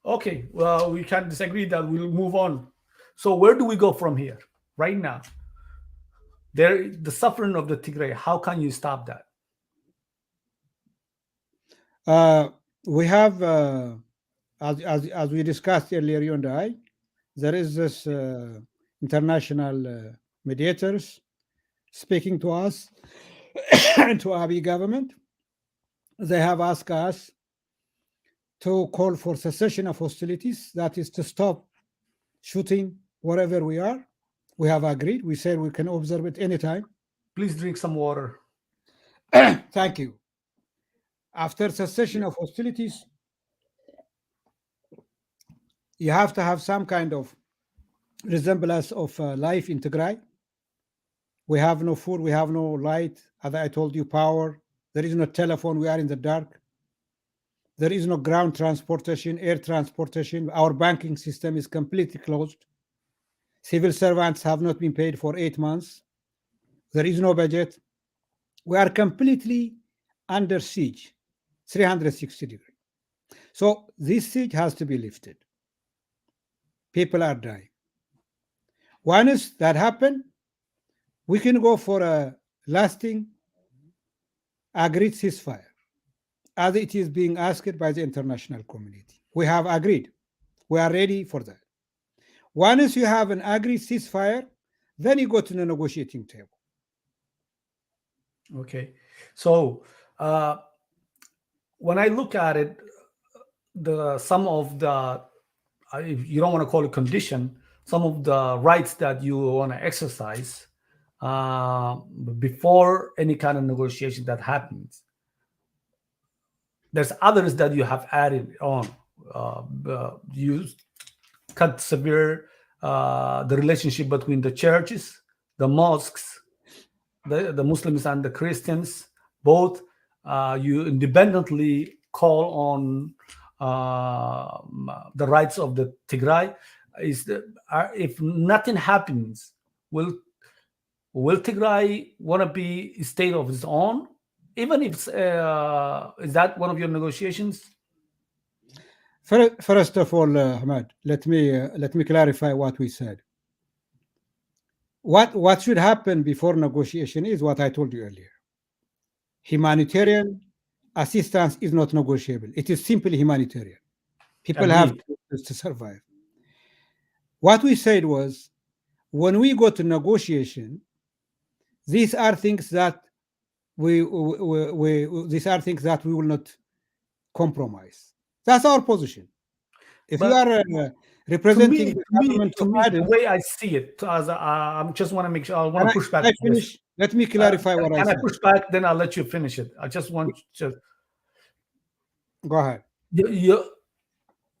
Okay, well, we can disagree that. We'll move on. So where do we go from here right now? the suffering of the Tigray. How can you stop that? We have, as we discussed earlier, you and I, there is this international mediators speaking to us and to Abiy government. They have asked us to call for cessation of hostilities, that is to stop shooting wherever we are. We have agreed. We said we can observe it anytime. Please drink some water. Thank you. After cessation of hostilities, you have to have some kind of resemblance of life in Tigray. We have no food, we have no light, as I told you, power. There is no telephone, we are in the dark. There is no ground transportation, air transportation. Our banking system is completely closed. Civil servants have not been paid for 8 months. There is no budget. We are completely under siege, 360 degrees. So this siege has to be lifted. People are dying. Once that happens, we can go for a lasting agreed ceasefire, as it is being asked by the international community. We have agreed. We are ready for that. Once you have an agreed ceasefire, then you go to the negotiating table. Okay. So when I look at it, some of the, if you don't want to call it condition, some of the rights that you want to exercise before any kind of negotiation that happens, there's others that you have added on. You cut severe the relationship between the churches, the mosques, the Muslims and the Christians. Both you independently call on the rights of the Tigray. If nothing happens, will Tigray want to be a state of its own? Even if is that one of your negotiations? First of all, Ahmad, let me clarify what we said. What should happen before negotiation is what I told you earlier. Humanitarian assistance is not negotiable. It is simply humanitarian. People have to survive. What we said was, when we go to negotiation, these are things that we will not compromise. That's our position. If you are representing the way I see it, as I just want to make sure, I want to push back. Let me clarify what I said. Can I push back? Then I'll let you finish it. I just want to go ahead. You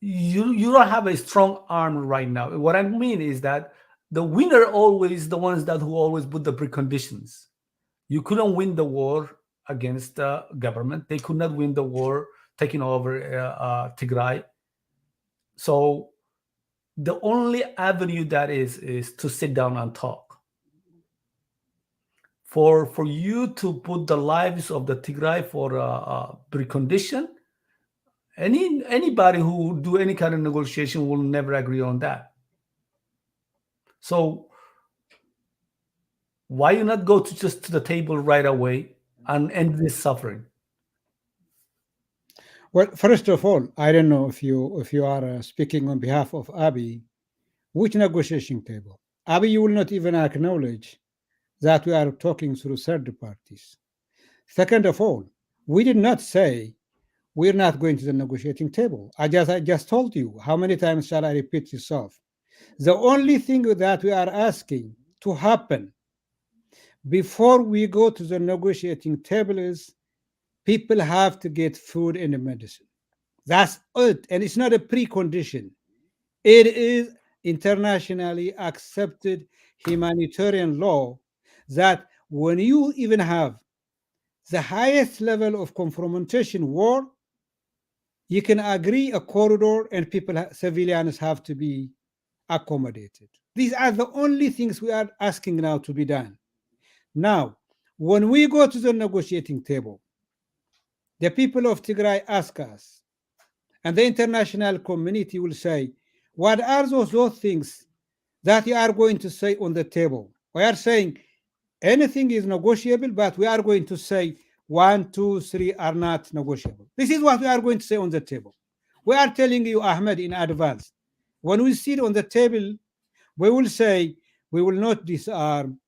don't have a strong arm right now. What I mean is that the winner always the ones that who always put the preconditions. You couldn't win the war against the government. They could not win the war taking over Tigray. So the only avenue that is to sit down and talk. For you to put the lives of the Tigray for a precondition, anybody who do any kind of negotiation will never agree on that. So why you not go to the table right away and end this suffering? Well, first of all, I don't know if you are speaking on behalf of Abiy, which negotiation table? Abiy, you will not even acknowledge that we are talking through third parties. Second of all, we did not say we're not going to the negotiating table. I just told you. How many times shall I repeat yourself? The only thing that we are asking to happen before we go to the negotiating table is people have to get food and medicine. That's it. And it's not a precondition. It is internationally accepted humanitarian law that when you even have the highest level of confrontation war, you can agree a corridor and civilians have to be accommodated. These are the only things we are asking now to be done. Now, when we go to the negotiating table, the people of Tigray ask us, and the international community will say, what are those things that you are going to say on the table? We are saying anything is negotiable, but we are going to say 1, 2, 3 are not negotiable. This is what we are going to say on the table. We are telling you, Ahmed, in advance. When we sit on the table, we will say we will not disarm.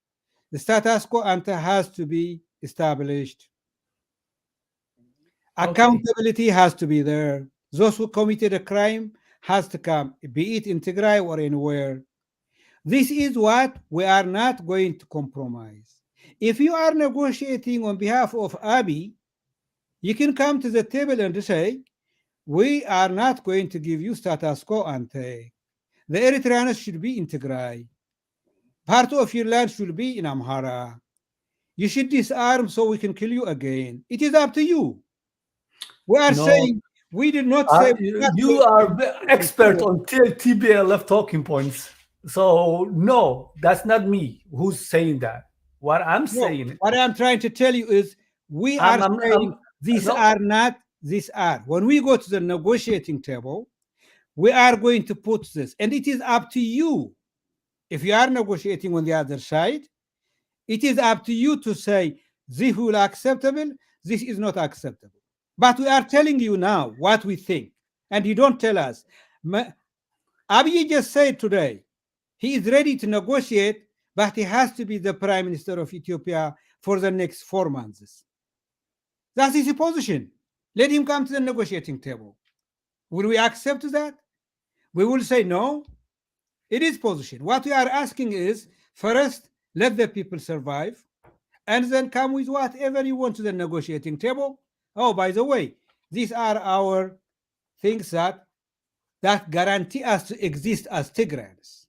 The status quo ante has to be established. Accountability has to be there. Those who committed a crime has to come, be it in Tigray or anywhere. This is what we are not going to compromise. If you are negotiating on behalf of Abiy, you can come to the table and say, we are not going to give you status quo ante. The Eritreans should be in Tigray. Part of your land should be in Amhara. You should disarm so we can kill you again. It is up to you. We are saying, we did not say... You are the expert on TBLF talking points. So, no, that's not me who's saying that. What I'm saying... What I'm trying to tell you is, we are saying these are not, these are. When we go to the negotiating table, we are going to put this. And it is up to you. If you are negotiating on the other side, it is up to you to say, this will acceptable, this is not acceptable. But we are telling you now what we think. And you don't tell us. Abiy just said today, he is ready to negotiate, but he has to be the Prime Minister of Ethiopia for the next 4 months. That is his position. Let him come to the negotiating table. Will we accept that? We will say no. It is position. What we are asking is, first, let the people survive, and then come with whatever you want to the negotiating table. Oh, by the way, these are our things that guarantee us to exist as Tigrayans.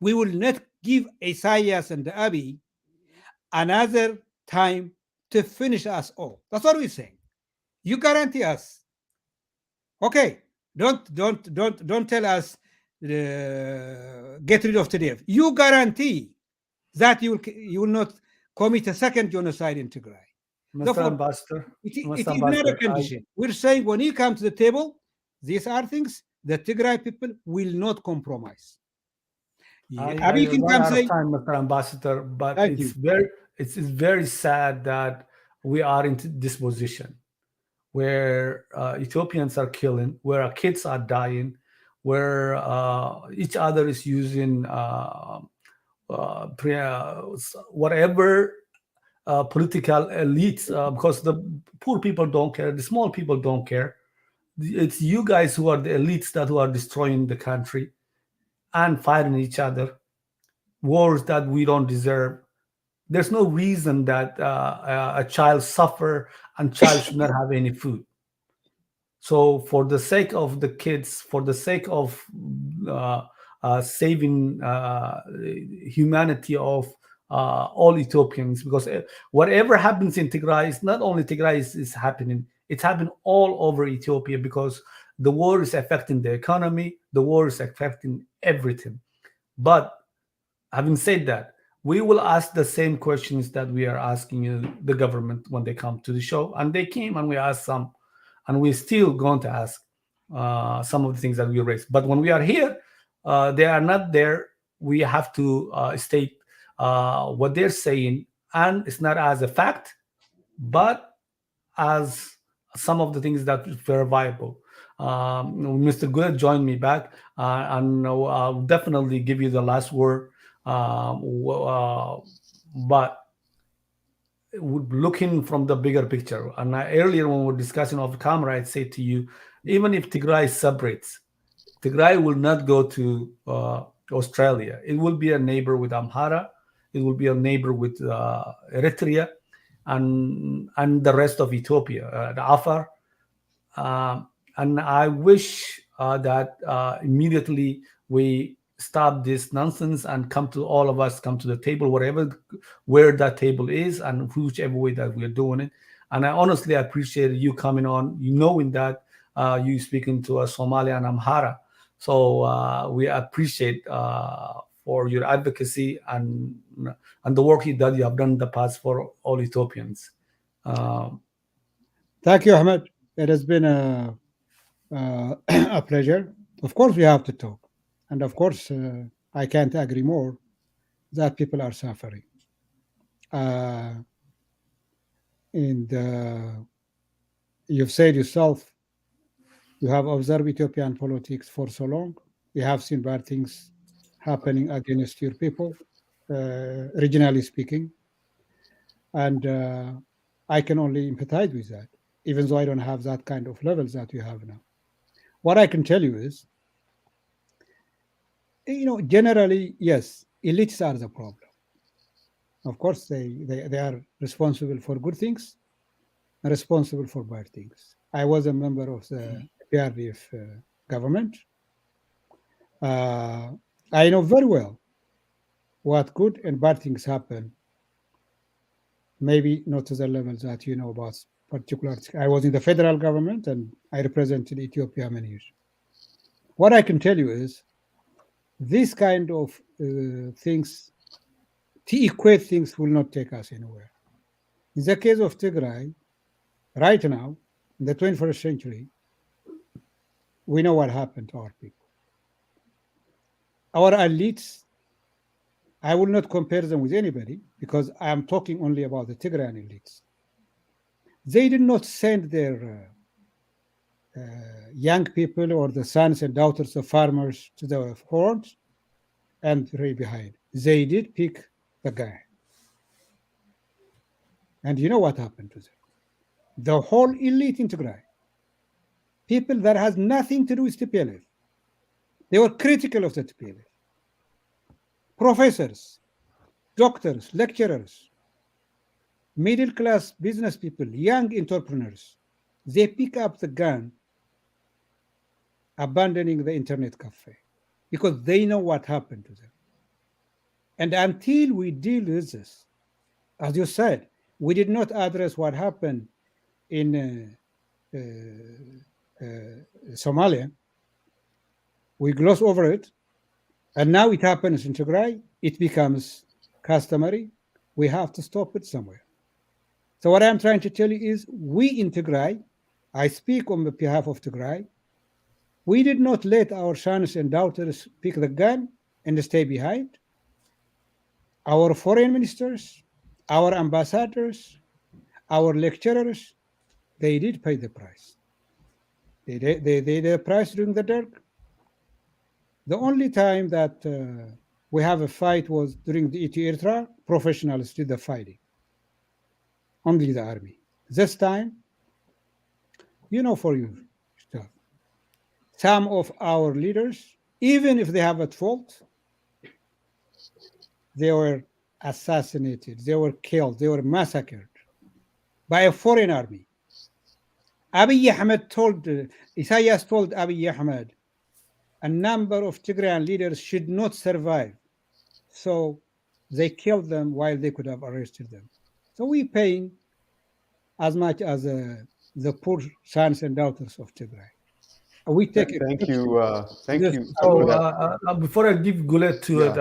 We will not give Isaias and Abiy another time to finish us all. That's what we're saying. You guarantee us. Okay, don't tell us get rid of TDF. You guarantee that you will not commit a second genocide in Tigray. Mr. Ambassador, it is not a condition. We're saying when you come to the table, these are things the Tigray people will not compromise. Abiy can come say, time, Mr. Ambassador, but it's very sad that we are in this position where Ethiopians are killing, where our kids are dying, where each other is using whatever political elites, because the poor people don't care, the small people don't care. It's you guys who are the elites who are destroying the country and fighting each other, wars that we don't deserve. There's no reason that a child suffer and child should not have any food. So for the sake of the kids, for the sake of saving humanity of all Ethiopians, because whatever happens in Tigray is not only Tigray is happening, it's happening all over Ethiopia, because the war is affecting the economy, the war is affecting everything. But having said that, we will ask the same questions that we are asking the government when they come to the show, and they came and we asked some, and we're still going to ask some of the things that we raised. But when we are here, they are not there. We have to state what they're saying, and it's not as a fact, but as some of the things that were viable. Mr. Good joined me back, and I'll definitely give you the last word. But looking from the bigger picture, and earlier when we were discussing off camera, I said to you, even if Tigray separates, Tigray will not go to Australia. It will be a neighbor with Amhara. It will be a neighbor with Eritrea and the rest of Ethiopia, the Afar. And I wish that immediately we stop this nonsense and come to all of us, come to the table, where that table is and whichever way that we're doing it. And I honestly appreciate you coming on, knowing that you speaking to us Somali and Amhara. So we appreciate for your advocacy and the work that you have done in the past for all Ethiopians. Thank you, Ahmed. It has been a pleasure. Of course, we have to talk. And of course, I can't agree more that people are suffering. And you've said yourself, you have observed Ethiopian politics for so long. You have seen bad things happening against your people, regionally speaking. And I can only empathize with that, even though I don't have that kind of levels that you have now. What I can tell you is, generally, yes, elites are the problem. Of course, they are responsible for good things and responsible for bad things. I was a member of the PRDF government. I know very well what good and bad things happen. Maybe not to the level that you know about particular. I was in the federal government and I represented Ethiopia many years. What I can tell you is this kind of things, to equate things, will not take us anywhere. In the case of Tigray, right now, in the 21st century, we know what happened to our people. Our elites, I will not compare them with anybody because I am talking only about the Tigrayan elites. They did not send their young people or the sons and daughters of farmers to the front and right behind. They did pick the guy. And you know what happened to them? The whole elite in Tigray, people that has nothing to do with TPLF, they were critical of the TPLF. Professors, doctors, lecturers, middle-class business people, young entrepreneurs, they pick up the gun, abandoning the internet cafe, because they know what happened to them. And until we deal with this, as you said, we did not address what happened in Somalia. We gloss over it. And now it happens in Tigray. It becomes customary. We have to stop it somewhere. So what I'm trying to tell you is we in Tigray, I speak on behalf of Tigray, we did not let our sons and daughters pick the gun and stay behind. Our foreign ministers, our ambassadors, our lecturers, they did pay the price. They did the price during the dark. The only time that we have a fight was during the Ethiopia. Professionals did the fighting. Only the army. This time, for your stuff, some of our leaders, even if they have at fault, they were assassinated, they were killed, they were massacred by a foreign army. Abiy Ahmed Isaias told Abiy Ahmed, a number of Tigrayan leaders should not survive. So they killed them while they could have arrested them. So we're paying as much as the poor sons and daughters of Tigray. We take it. Thank you. Thank you. So before I give Gulet to it,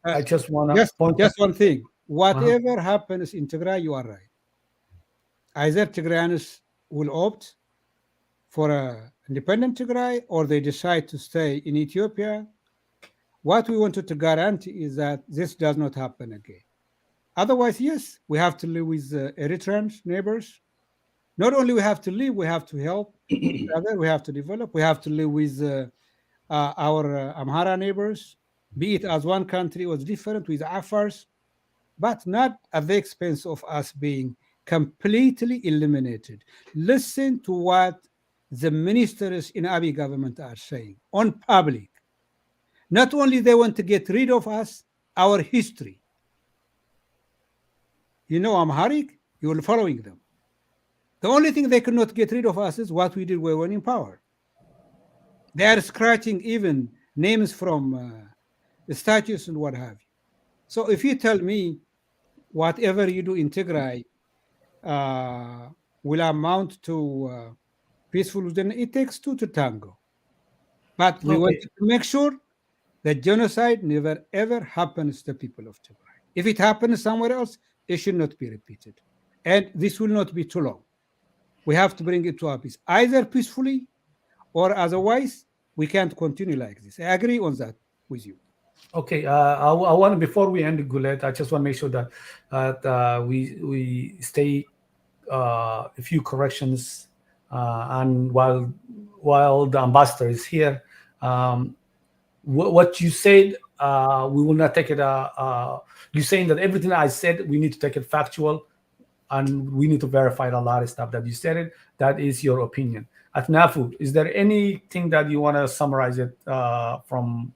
I just want to point just one thing. Whatever happens in Tigray, you are right. Either Tigrayans will opt for an independent Tigray or they decide to stay in Ethiopia. What we wanted to guarantee is that this does not happen again. Otherwise, yes, we have to live with Eritrean neighbors. Not only we have to live, we have to help each other, we have to develop, we have to live with our Amhara neighbors, be it as one country or different with Afars, but not at the expense of us being completely eliminated. Listen to what the ministers in Abiy government are saying on public. Not only they want to get rid of us, our history. Amharic, you will following them. The only thing they could not get rid of us is what we did when we were in power. They are scratching even names from the statues and what have you. So if you tell me whatever you do in Tigray will amount to peaceful, then it takes two to tango. But we want to make sure that genocide never ever happens to the people of Tigray. If it happens somewhere else, it should not be repeated. And this will not be too long. We have to bring it to a peace, either peacefully or otherwise we can't continue like this. I agree on that with you. Okay, I want before we end, Gulet, I just want to make sure that we stay a few corrections, and while the ambassador is here, what you said, we will not take it. You're saying that everything I said, we need to take it factual, and we need to verify a lot of stuff that you said it. That is your opinion. At Nafu, is there anything that you want to summarize it from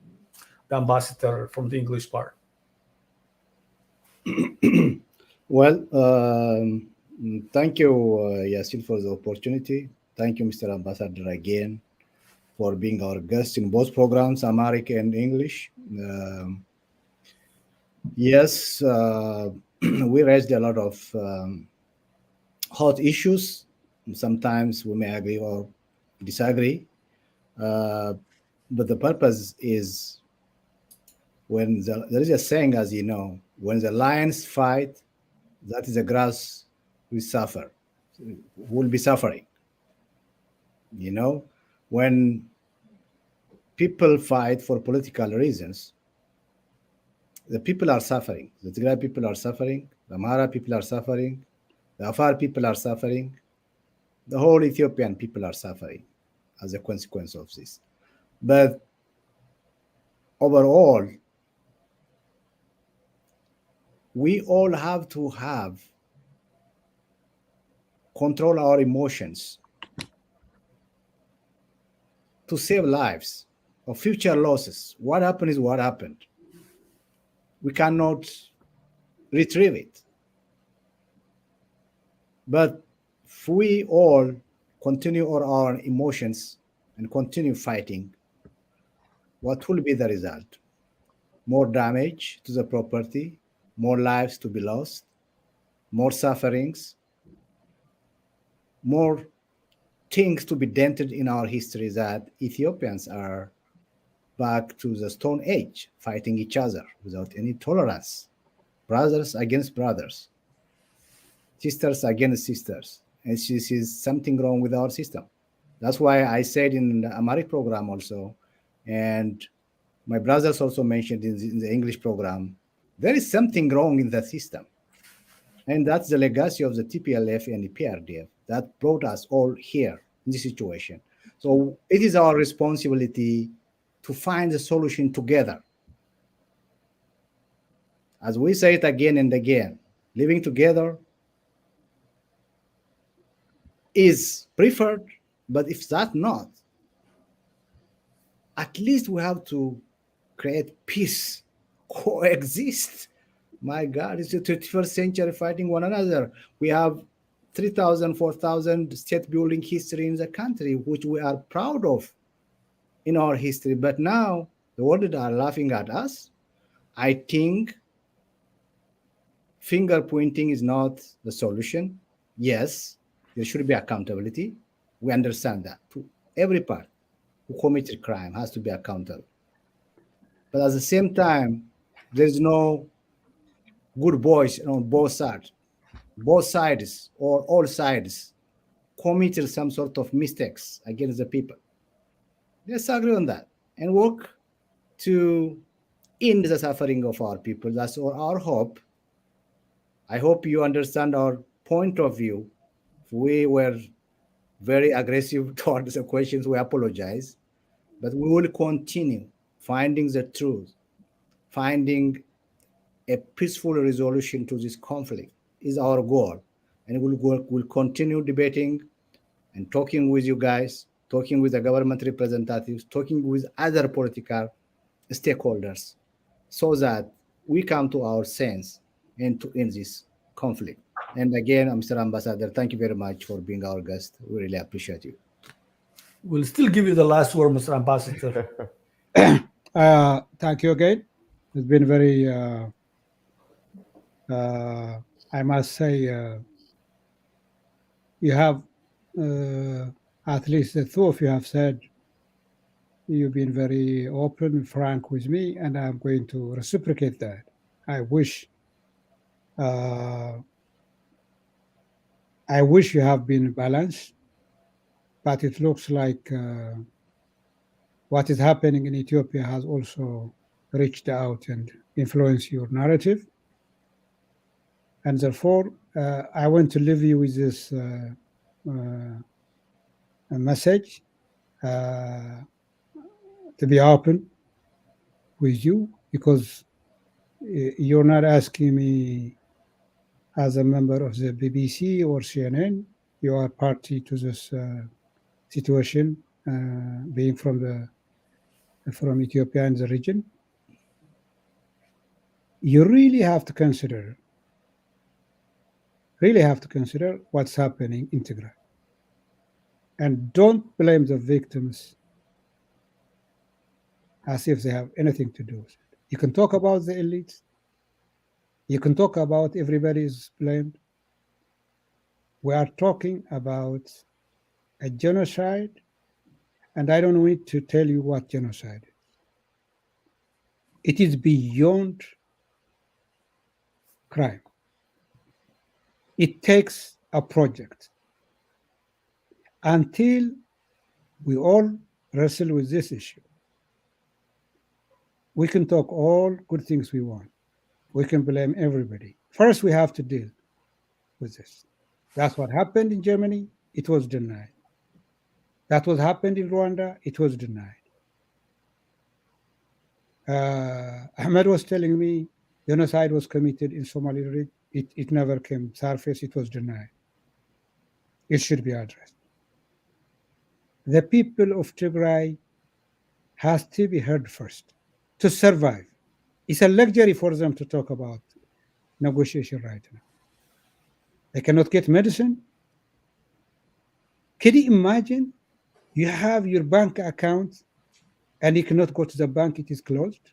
the ambassador from the English part? Well, thank you, Yasin, for the opportunity. Thank you, Mr. Ambassador, again, for being our guest in both programs, Amharic and English. Yes, we raised a lot of hot issues. Sometimes we may agree or disagree. But the purpose is when there is a saying, as you know, when the lions fight, that is the grass we suffer, will be suffering. You know, when people fight for political reasons, the people are suffering. The Tigray people are suffering. The Amhara people are suffering. The Afar people are suffering. The whole Ethiopian people are suffering as a consequence of this. But overall, we all have to have control our emotions to save lives or future losses. What happened is what happened. We cannot retrieve it. But if we all continue our emotions and continue fighting, what will be the result? More damage to the property, more lives to be lost, more sufferings, more things to be dented in our history that Ethiopians are back to the Stone Age, fighting each other without any tolerance, brothers against brothers, sisters against sisters. And this is something wrong with our system. That's why I said in the Amharic program also, and my brothers also mentioned in the English program, there is something wrong in the system. And that's the legacy of the TPLF and the PRDF that brought us all here in this situation. So it is our responsibility to find a solution together. As we say it again and again, living together is preferred, but if that's not, at least we have to create peace, coexist. My God, it's the 21st century fighting one another. We have 3,000, 4,000 state building history in the country, which we are proud of in our history. But now the world are laughing at us. I think finger pointing is not the solution. Yes, there should be accountability. We understand that. To every part who committed crime has to be accountable. But at the same time, there's no good boys on both sides. Both sides or all sides committed some sort of mistakes against the people. Let's agree on that and work to end the suffering of our people. That's our hope. I hope you understand our point of view. If we were very aggressive towards the questions, we apologize. But we will continue finding the truth, finding a peaceful resolution to this conflict is our goal. And we'll continue debating and talking with you guys, talking with the government representatives, talking with other political stakeholders so that we come to our sense and to end this conflict. And again, Mr. Ambassador, thank you very much for being our guest. We really appreciate you. We'll still give you the last word, Mr. Ambassador. Thank you again. It's been very, I must say, you have, at least the two of you have said, you've been very open and frank with me, and I'm going to reciprocate that. I wish you have been balanced, but it looks like what is happening in Ethiopia has also reached out and influenced your narrative. And therefore, I want to leave you with this a message to be open with you, because you're not asking me as a member of the BBC or CNN. You are party to this situation, being from Ethiopia and the region. You really have to consider what's happening in Tigray. And don't blame the victims as if they have anything to do with it. You can talk about the elites. You can talk about everybody is blamed. We are talking about a genocide, and I don't need to tell you what genocide is. It is beyond crime. It takes a project. Until we all wrestle with this issue, we can talk all good things we want. We can blame everybody. First, we have to deal with this. That's what happened in Germany. It was denied. That what happened in Rwanda. It was denied. Ahmed was telling me genocide was committed in Somali. It never came surface. It was denied. It should be addressed. The people of Tigray has to be heard first to survive. It's a luxury for them to talk about negotiation right now. They cannot get medicine. Can you imagine? You have your bank account and you cannot go to the bank, it is closed.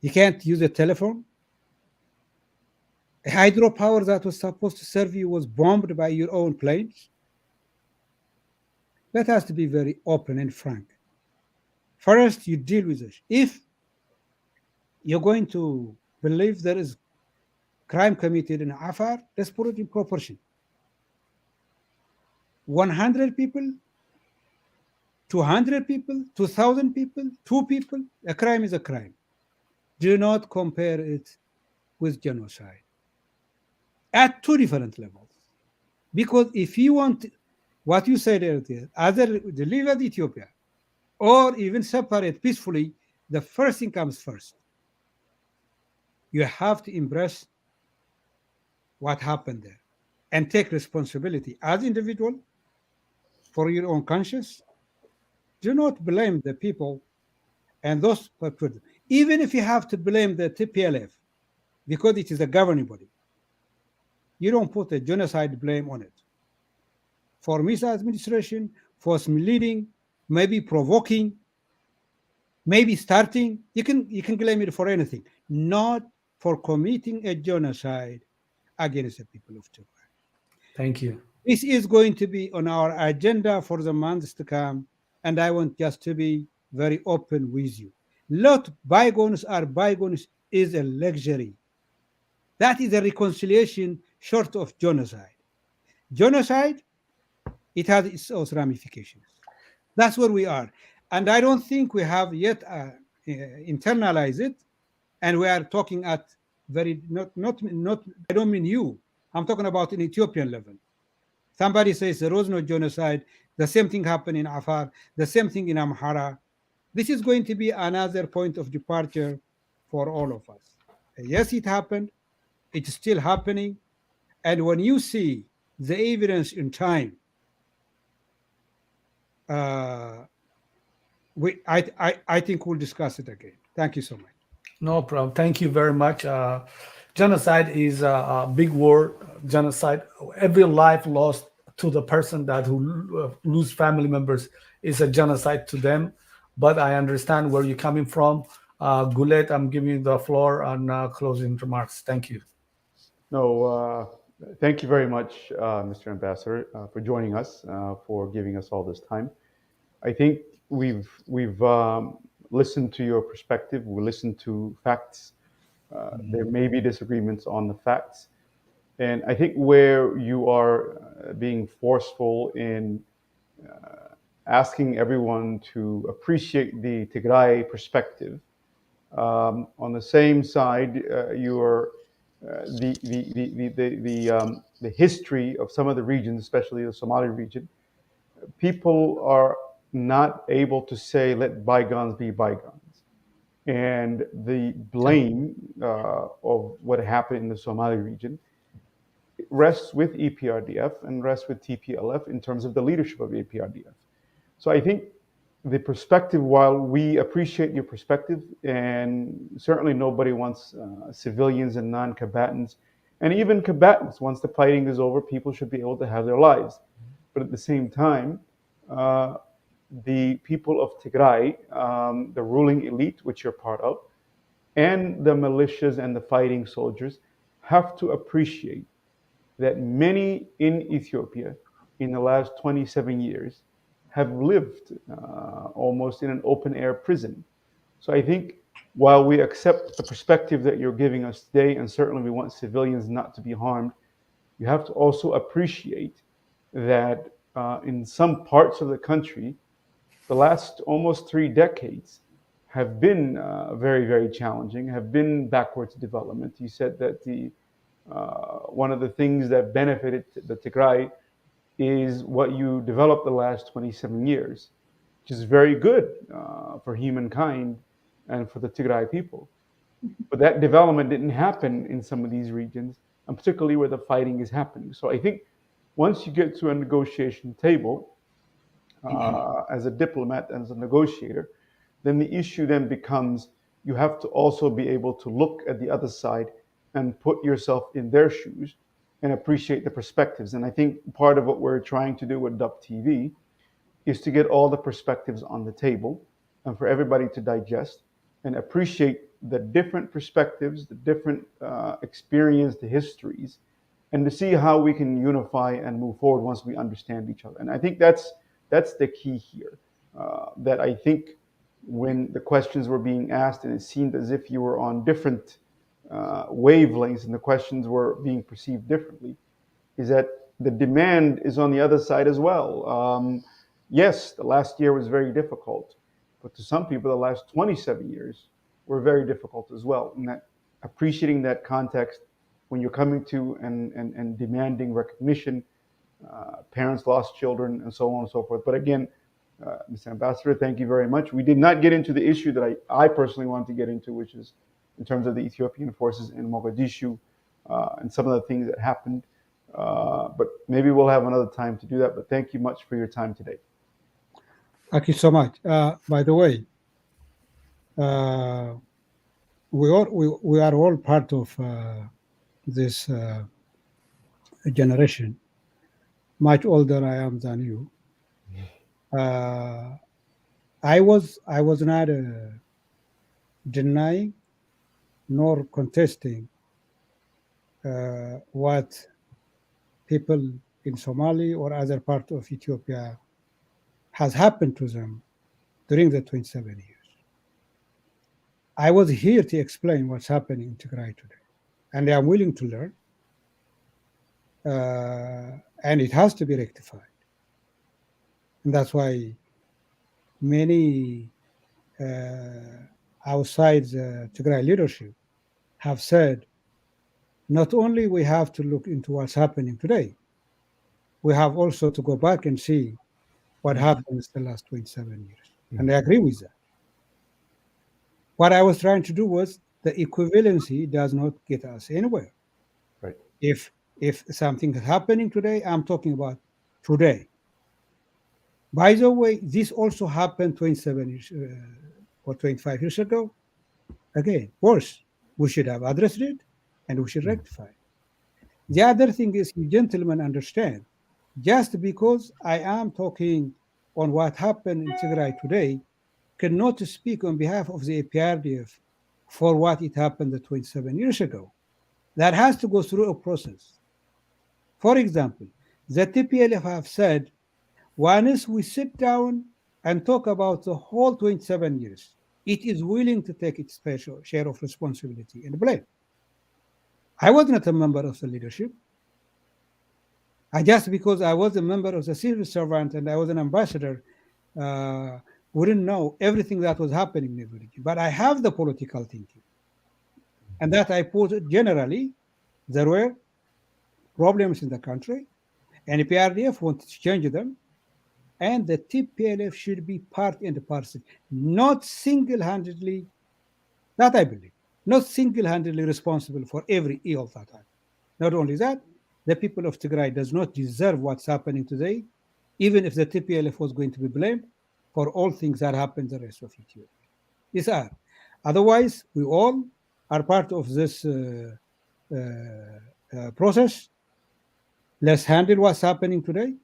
You can't use a telephone. A hydropower that was supposed to serve you was bombed by your own planes. That has to be very open and frank. First, you deal with this. If you're going to believe there is crime committed in Afar, let's put it in proportion. 100 people, 200 people, 2,000 people, 2 people, a crime is a crime. Do not compare it with genocide at 2 different levels. Because if you want what you said earlier, either deliver Ethiopia or even separate peacefully, the first thing comes first. You have to embrace what happened there and take responsibility as individual for your own conscience. Do not blame the people and those people. Even if you have to blame the TPLF because it is a governing body, you don't put a genocide blame on it. For misadministration, for misleading, maybe provoking, maybe starting, you can blame it for anything, not for committing a genocide against the people of Tigray. Thank you. This is going to be on our agenda for the months to come, and I want just to be very open with you. Let bygones are bygones is a luxury. That is a reconciliation short of genocide. Genocide, it has its own ramifications. That's where we are. And I don't think we have yet internalized it. And we are talking at very, not, I don't mean you. I'm talking about an Ethiopian level. Somebody says there was no genocide. The same thing happened in Afar. The same thing in Amhara. This is going to be another point of departure for all of us. Yes, it happened. It's still happening. And when you see the evidence in time, I think we'll discuss it again. Thank you so much. No problem. Thank you very much. Genocide is a big word. Genocide. Every life lost to the person that who lose family members is a genocide to them. But I understand where you're coming from. Gulet, I'm giving you the floor on closing remarks. Thank you. No, thank you very much, Mr. Ambassador, for joining us, for giving us all this time. I think we've listened to your perspective. We listened to facts. There may be disagreements on the facts, and I think where you are being forceful in asking everyone to appreciate the Tigray perspective. On the same side, you're the history of some of the regions, especially the Somali region. People are not able to say, let bygones be bygones. And the blame of what happened in the Somali region rests with EPRDF and rests with TPLF in terms of the leadership of EPRDF. So I think the perspective, while we appreciate your perspective, and certainly nobody wants civilians and non-combatants, and even combatants, once the fighting is over, people should be able to have their lives. But at the same time, the people of Tigray, the ruling elite, which you're part of, and the militias and the fighting soldiers have to appreciate that many in Ethiopia in the last 27 years have lived almost in an open air prison. So I think while we accept the perspective that you're giving us today, and certainly we want civilians not to be harmed, you have to also appreciate that in some parts of the country, the last almost 3 decades have been very, very challenging, have been backwards development. You said that one of the things that benefited the Tigray is what you developed the last 27 years, which is very good for humankind and for the Tigray people. But that development didn't happen in some of these regions, and particularly where the fighting is happening. So I think once you get to a negotiation table, as a diplomat, as a negotiator, then the issue then becomes you have to also be able to look at the other side and put yourself in their shoes and appreciate the perspectives. And I think part of what we're trying to do with DhabTV is to get all the perspectives on the table and for everybody to digest and appreciate the different perspectives, the different experience, the histories, and to see how we can unify and move forward once we understand each other. And I think that's the key here, that I think when the questions were being asked and it seemed as if you were on different wavelengths and the questions were being perceived differently, is that the demand is on the other side as well. Yes, the last year was very difficult, but to some people, the last 27 years were very difficult as well. And that appreciating that context when you're coming to and demanding recognition, parents lost children, and so on and so forth. But again, Mr. Ambassador, thank you very much. We did not get into the issue that I personally wanted to get into, which is in terms of the Ethiopian forces in Mogadishu and some of the things that happened. But maybe we'll have another time to do that. But thank you much for your time today. Thank you so much. By the way, we are all part of this generation. Much older I am than you. I was not denying nor contesting what people in Somalia or other part of Ethiopia has happened to them during the 27 years. I was here to explain what's happening in Tigray today, and I'm willing to learn, and it has to be rectified. And that's why many outside the Tigray leadership have said, not only we have to look into what's happening today, we have also to go back and see what happened in the last 27 years. And I agree with that. What I was trying to do was the equivalency does not get us anywhere. Right. If something is happening today, I'm talking about today. By the way, this also happened 27 years or 25 years ago. Again, worse. We should have addressed it and we should rectify it. The other thing is, you gentlemen understand, just because I am talking on what happened in Tigray today, cannot speak on behalf of the APRDF for what it happened 27 years ago. That has to go through a process. For example, the TPLF have said, once we sit down and talk about the whole 27 years, it is willing to take its special share of responsibility and blame. I was not a member of the leadership. Just because I was a member of the civil servant and I was an ambassador, wouldn't know everything that was happening in the region. But I have the political thinking. And that I put it generally, there were problems in the country, and PRDF wanted to change them, and the TPLF should be part and parcel, not single-handedly, that I believe, not single-handedly responsible for every ill that happened. Not only that, the people of Tigray does not deserve what's happening today, even if the TPLF was going to be blamed for all things that happen in the rest of Ethiopia. These are. Otherwise, we all are part of this process. Let's handle what's happening today.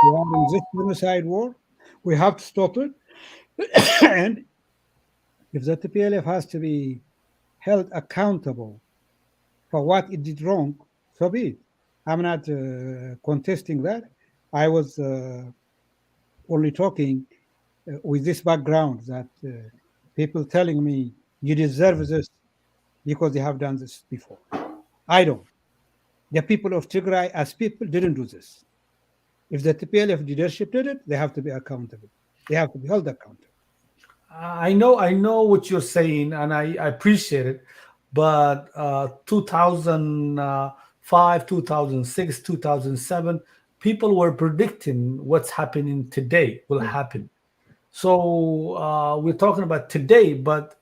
We are in this genocide war. We have to stop it. And if the TPLF has to be held accountable for what it did wrong, so be it. I'm not contesting that. I was only talking with this background that people telling me you deserve this because they have done this before. I don't. The people of Tigray as people didn't do this. If the TPLF leadership did it, they have to be accountable. They have to be held accountable. I know what you're saying, and I appreciate it. But 2005, 2006, 2007, people were predicting what's happening today will happen. So we're talking about today, but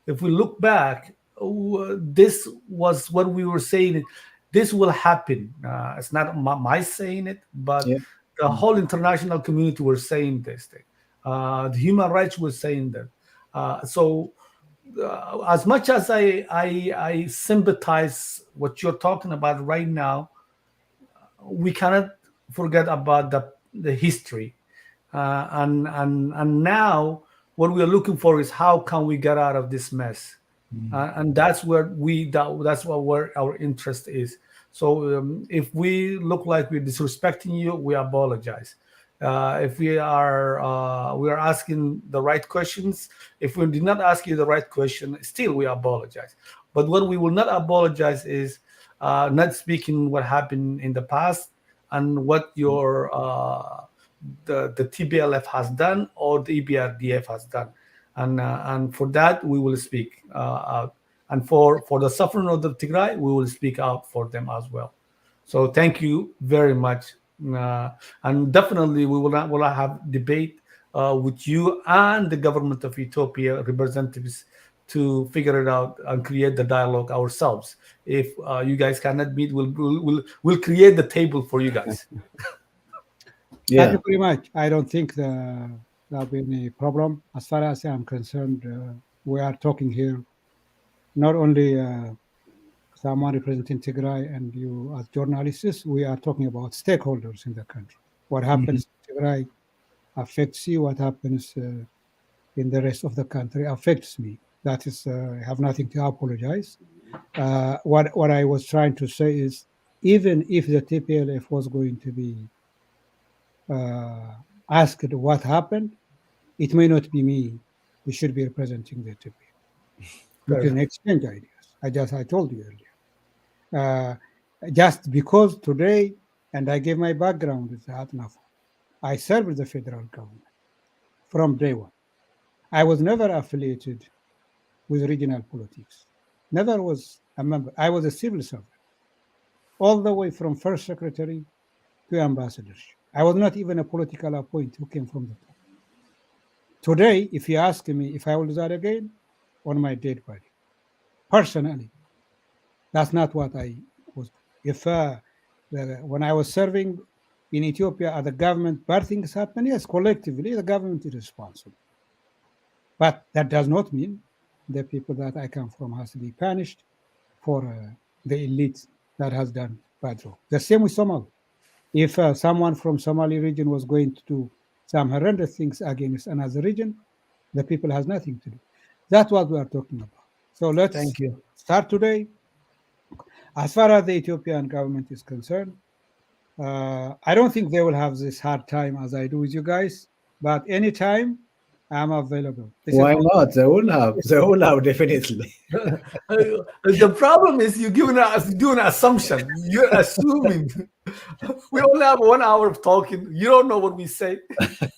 if we look back, this was what we were saying. This will happen. It's not my saying it, but the whole international community were saying this thing. The human rights were saying that. So as much as I sympathize what you're talking about right now, we cannot forget about the history. And now what we are looking for is how can we get out of this mess, and that's where where our interest is. So if we look like we're disrespecting you, we apologize. If we are asking the right questions, if we did not ask you the right question, still we apologize. But what we will not apologize is not speaking what happened in the past and what your the TPLF has done or the EBRDF has done, and for that we will speak out, and for the suffering of the Tigray we will speak out for them as well. So thank you very much, and definitely we will have debate with you and the government of Ethiopia representatives to figure it out and create the dialogue ourselves. If you guys cannot meet, we'll create the table for you guys. Thank you very much. I don't think there'll be any problem. As far as I'm concerned, we are talking here not only someone representing Tigray and you as journalists, we are talking about stakeholders in the country. What happens in Tigray affects you. What happens in the rest of the country affects me. That is, I have nothing to apologize. What I was trying to say is, even if the TPLF was going to be asked what happened, it may not be me who should be representing the TPLF. We can exchange ideas. I told you earlier. Just because today, and I gave my background with Atnaf, I served the federal government from day one. I was never affiliated with regional politics. Never was a member. I was a civil servant, all the way from first secretary to ambassadorship. I was not even a political appointee who came from the top. Today, if you ask me if I will do that again, on my dead body, personally, that's not what I was. If when I was serving in Ethiopia at the government, bad things happen, yes, collectively, the government is responsible. But that does not mean the people that I come from has to be punished for the elite that has done bad wrong. The same with Somalia. If someone from Somali region was going to do some horrendous things against another region, the people has nothing to do. That's what we are talking about. So let's start today. As far as the Ethiopian government is concerned, I don't think they will have this hard time as I do with you guys. But anytime I'm available. This is Why what- not? They will have. They will have, definitely. The problem is you're doing an assumption. You're assuming. We only have 1 hour of talking. You don't know what we say.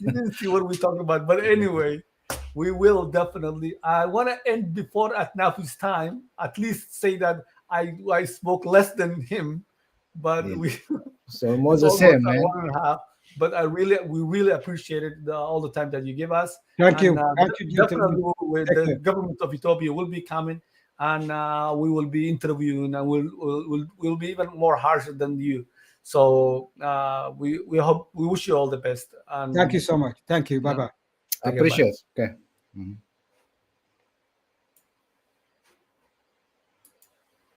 You didn't see what we talked about. But anyway, we will definitely. I want to end before Atnafu's time. At least say that I spoke less than him, but Yeah. we So almost the almost same, a man. 1.5. But we really appreciated all the time that you give us. Thank you. And, Thank you, definitely, gentlemen. with Take the care. government of Ethiopia will be coming, and we will be interviewing, and we'll be even more harsher than you. So we hope, we wish you all the best. And Thank you so much. Thank you. Bye bye. Take care, bye. Appreciate. Okay. Mhm.